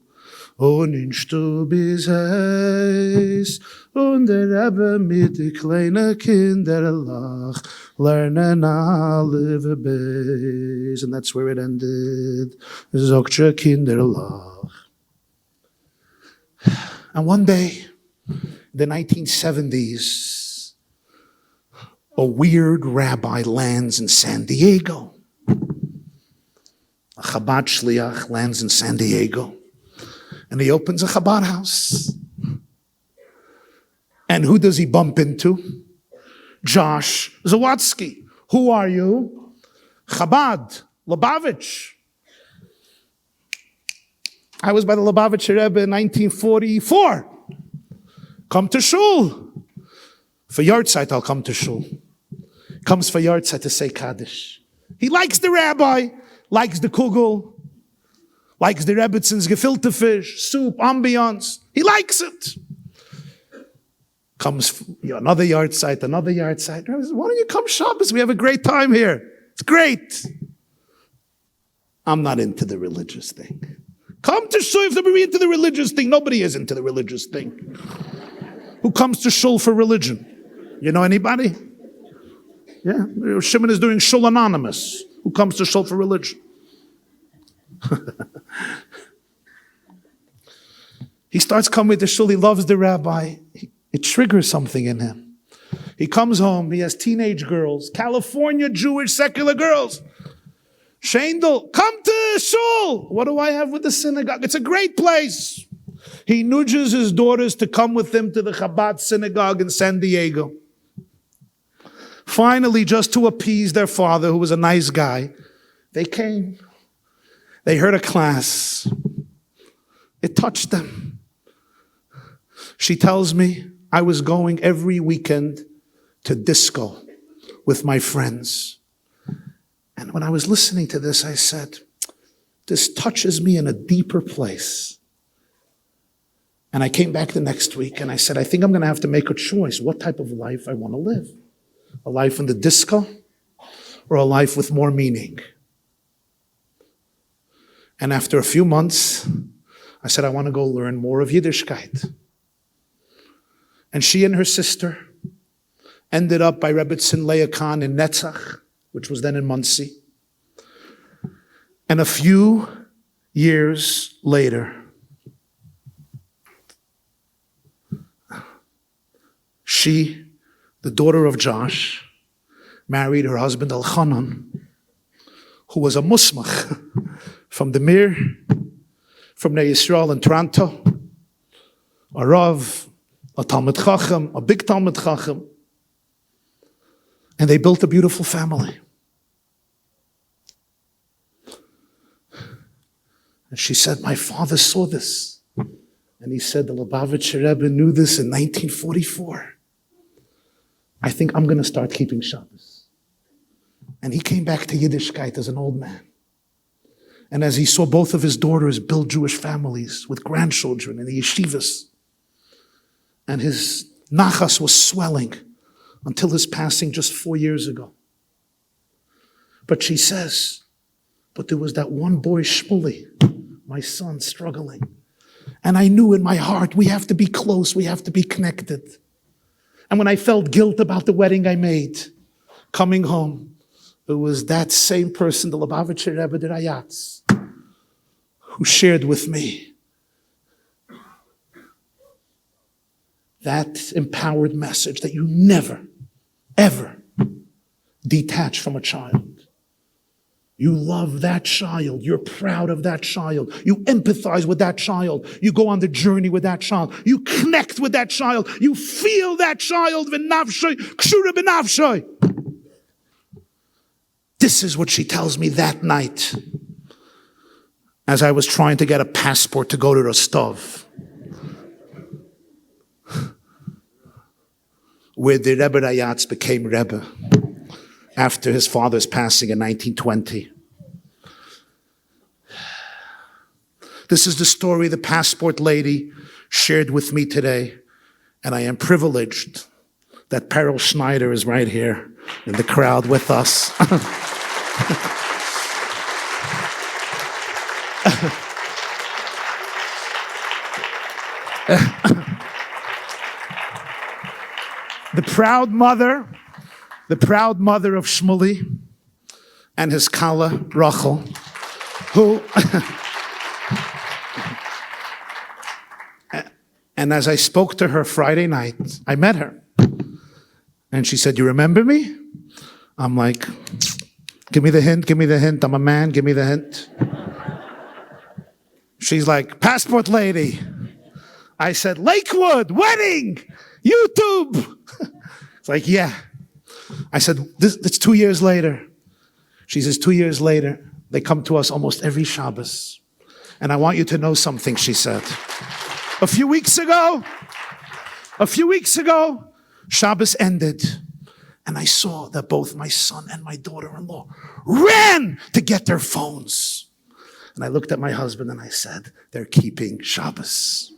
Und in Stub ist heiß, und der Rebbe mit die kleinen Kinder lach, lernen alle Rebbe's. And that's where it ended. Zogtje Kinder lach. And one day, the 1970s, a weird rabbi lands in San Diego. A Chabad shliach lands in San Diego. And he opens a Chabad house. And who does he bump into? Josh Zawatsky. Who are you? Chabad, Lubavitch. I was by the Lubavitch Rebbe in 1944. Come to shul. For Yartzeit, I'll come to shul. Comes for Yartzeit to say Kaddish. He likes the rabbi, likes the kugel, likes the Rebbitzins, gefilte fish, soup, ambiance. He likes it. Comes another Yartzeit. Why don't you come Shabbos? We have a great time here. It's great. I'm not into the religious thing. Come to shul if they're into the religious thing. Nobody is into the religious thing. Who comes to shul for religion? You know anybody? Yeah, Shimon is doing shul anonymous. Who comes to shul for religion? He starts coming to shul. He loves the rabbi. It triggers something in him. He comes home. He has teenage girls, California Jewish secular girls. Shendel, come to shul. What do I have with the synagogue? It's a great place. He nudges his daughters to come with him to the Chabad synagogue in San Diego. Finally, just to appease their father, who was a nice guy, they came. They heard a class. It touched them. She tells me, I was going every weekend to disco with my friends. And when I was listening to this, I said, this touches me in a deeper place. And I came back the next week and I said, I think I'm going to have to make a choice what type of life I want to live. A life in the disco or a life with more meaning. And after a few months, I said, I want to go learn more of Yiddishkeit. And she and her sister ended up by Rebbetzin Leah Khan in Netzach, which was then in Muncie. And a few years later, she, the daughter of Josh, married her husband Elchanan, who was a musmach from the Mir, from Nei Yisrael in Toronto, a Rav, a Talmud Chacham, a big Talmud Chacham. And they built a beautiful family. And she said, my father saw this. And he said, the Lubavitcher Rebbe knew this in 1944. I think I'm going to start keeping Shabbos. And he came back to Yiddishkeit as an old man. And as he saw both of his daughters build Jewish families with grandchildren in the yeshivas, and his nachas was swelling until his passing just 4 years ago. But she says, but there was that one boy, Shmuley, my son, struggling. And I knew in my heart, we have to be close, we have to be connected. And when I felt guilt about the wedding I made, coming home, it was that same person, the Lubavitcher Rebbe de Rayatz, who shared with me that empowered message that you never, ever detach from a child. You love that child. You're proud of that child. You empathize with that child. You go on the journey with that child. You connect with that child. You feel that child. This is what she tells me that night as I was trying to get a passport to go to Rostov, where the Rebbe Rayatz became Rebbe after his father's passing in 1920. This is the story the passport lady shared with me today, and I am privileged that Peril Schneider is right here in the crowd with us. The proud mother of Shmuley and his Kala, Rachel, who, and as I spoke to her Friday night, I met her. And she said, "You remember me?" I'm like, give me the hint. I'm a man, give me the hint. She's like, "Passport lady." I said, "Lakewood, wedding, YouTube." It's like, yeah. I said, it's 2 years later. She says, 2 years later, they come to us almost every Shabbos. And I want you to know something, she said. A few weeks ago, Shabbos ended. And I saw that both my son and my daughter-in-law ran to get their phones. And I looked at my husband and I said, they're keeping Shabbos.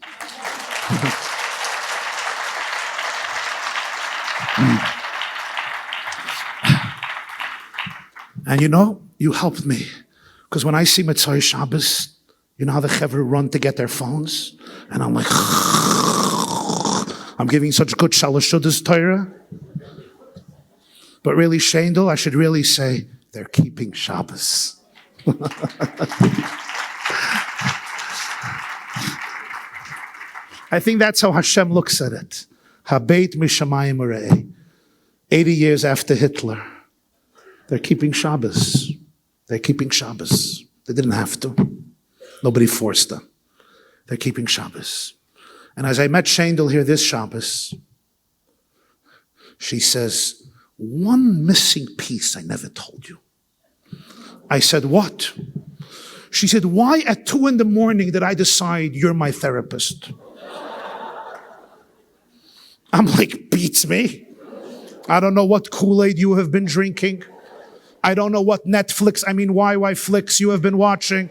And you know, you helped me. Because when I see Mitzvah Shabbos, you know how the Chevra run to get their phones? And I'm like, I'm giving such good Shalosh Shudas Torah. But really, Shendel, I should really say, they're keeping Shabbos. I think that's how Hashem looks at it. Habeit mishamayim urei. 80 years after Hitler, they're keeping Shabbos. They're keeping Shabbos. They didn't have to. Nobody forced them. They're keeping Shabbos. And as I met Shendel here this Shabbos, she says, one missing piece I never told you. I said, what? She said, why at 2 a.m. did I decide you're my therapist? I'm like, beats me. I don't know what Kool-Aid you have been drinking. I don't know what YY flicks you have been watching.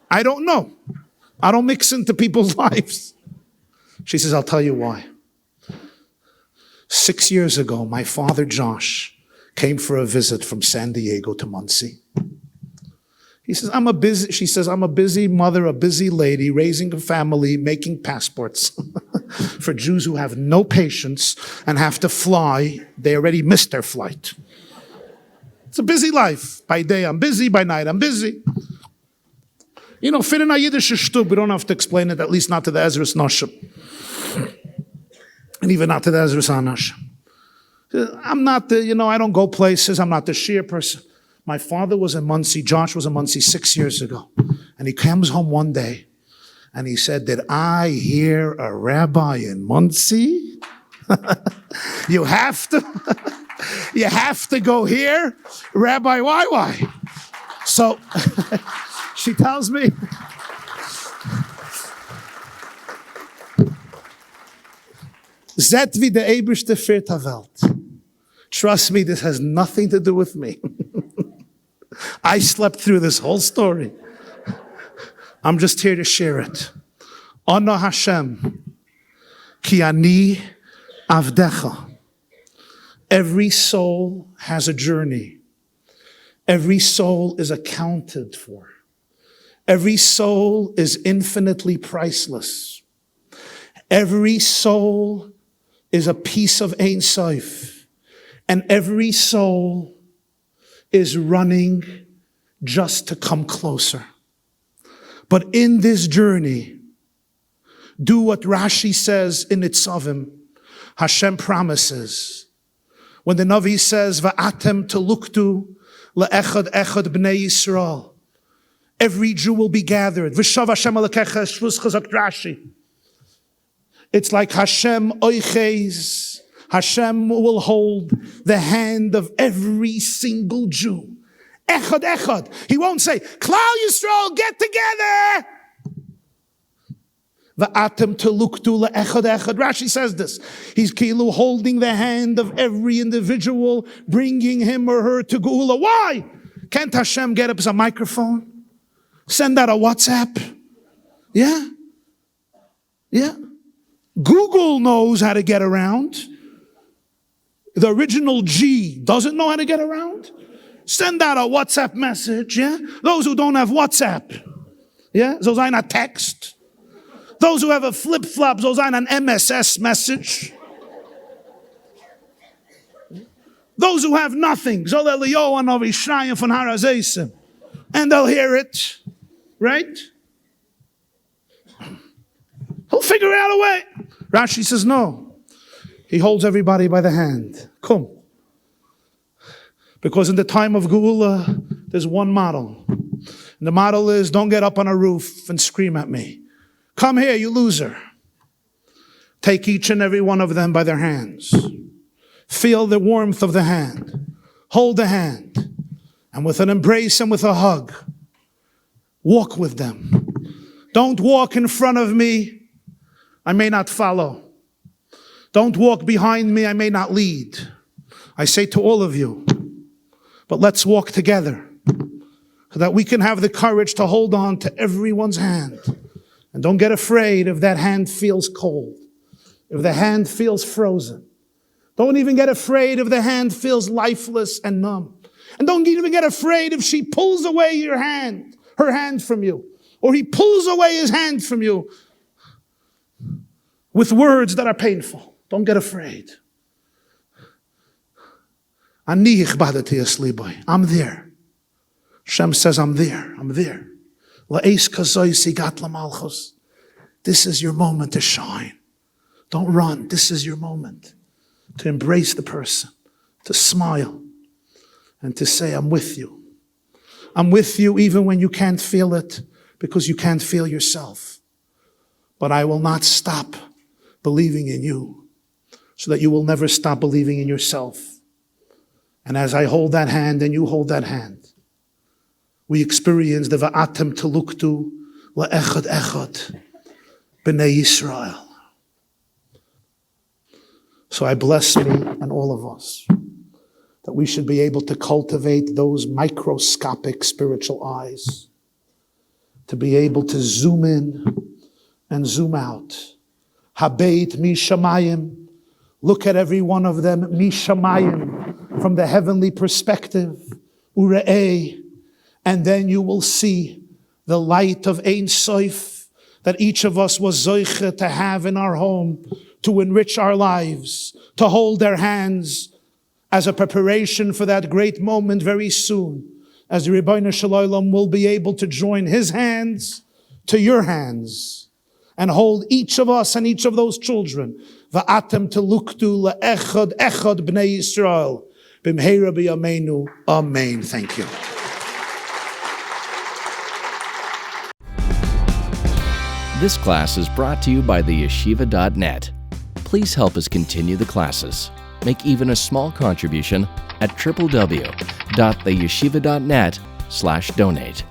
I don't know. I don't mix into people's lives. She says, I'll tell you why. 6 years ago, my father, Josh, came for a visit from San Diego to Muncie. She says, I'm a busy mother, a busy lady, raising a family, making passports for Jews who have no patience and have to fly. They already missed their flight. It's a busy life. By day, I'm busy. By night, I'm busy. You know, fit in a Yiddish shtub, we don't have to explain it, at least not to the Ezra's Noshim. And even not to the Ezra's Anash. I'm not I don't go places. I'm not the Shia person. My father was in Muncie. Josh was in Muncie 6 years ago. And he comes home one day and he said, did I hear a rabbi in Muncie? You have to go here, Rabbi YY. So she tells me, Zet wie der Eberste führt der Welt. Trust me, this has nothing to do with me. I slept through this whole story. I'm just here to share it. Ono Hashem, ki ani avdecha. Every soul has a journey. Every soul is accounted for. Every soul is infinitely priceless. Every soul is a piece of Ein Sof. And every soul is running just to come closer. But in this journey, do what Rashi says in Nitzavim. Hashem promises. When the Navi says, Va'atem teluktu le'echad echad b'nei Yisrael. Every Jew will be gathered. V'shav Hashem alakecha shvus chazak Rashi. It's like Hashem oiches. Hashem will hold the hand of every single Jew. Echad, echad. He won't say, Klal Yisrael, get together. Va'atem teluktu le'echad, echad. Rashi says this. He's kilu holding the hand of every individual, bringing him or her to Geula. Why? Can't Hashem get up as a microphone? Send out a WhatsApp? Yeah? Yeah? Google knows how to get around. The original G doesn't know how to get around. Send out a WhatsApp message, yeah? Those who don't have WhatsApp, yeah? So I not text. Those who have a flip-flop, those on an MSS message. Those who have nothing, and they'll hear it, right? He'll figure out a way. Rashi says no. He holds everybody by the hand. Come. Because in the time of Geula, there's one model. And the model is, don't get up on a roof and scream at me. Come here, you loser. Take each and every one of them by their hands. Feel the warmth of the hand. Hold the hand. And with an embrace and with a hug, walk with them. Don't walk in front of me. I may not follow. Don't walk behind me. I may not lead. I say to all of you, but let's walk together so that we can have the courage to hold on to everyone's hand. And don't get afraid if that hand feels cold, if the hand feels frozen. Don't even get afraid if the hand feels lifeless and numb. And don't even get afraid if she pulls away her hand from you, or he pulls away his hand from you with words that are painful. Don't get afraid. I'm there. Shem says, I'm there. I'm there. This is your moment to shine. Don't run. This is your moment to embrace the person, to smile, and to say, I'm with you. I'm with you even when you can't feel it, because you can't feel yourself. But I will not stop believing in you, so that you will never stop believing in yourself. And as I hold that hand and you hold that hand, we experience the va'atem teluktu la'echad echad b'nei Yisrael. So I bless me and all of us that we should be able to cultivate those microscopic spiritual eyes, to be able to zoom in and zoom out. Habeit mishamayim, look at every one of them, mishamayim, from the heavenly perspective, ure'eh, and then you will see the light of Ein Sof that each of us was zoiche to have in our home, to enrich our lives, to hold their hands as a preparation for that great moment very soon, as the Rebbe Shalom will be able to join his hands to your hands and hold each of us and each of those children. Va'atem teluktu la'echad echad b'nei Yisrael. B'mheira b'yameinu. Amen. Thank you. This class is brought to you by theyeshiva.net. Please help us continue the classes. Make even a small contribution at www.theyeshiva.net/donate.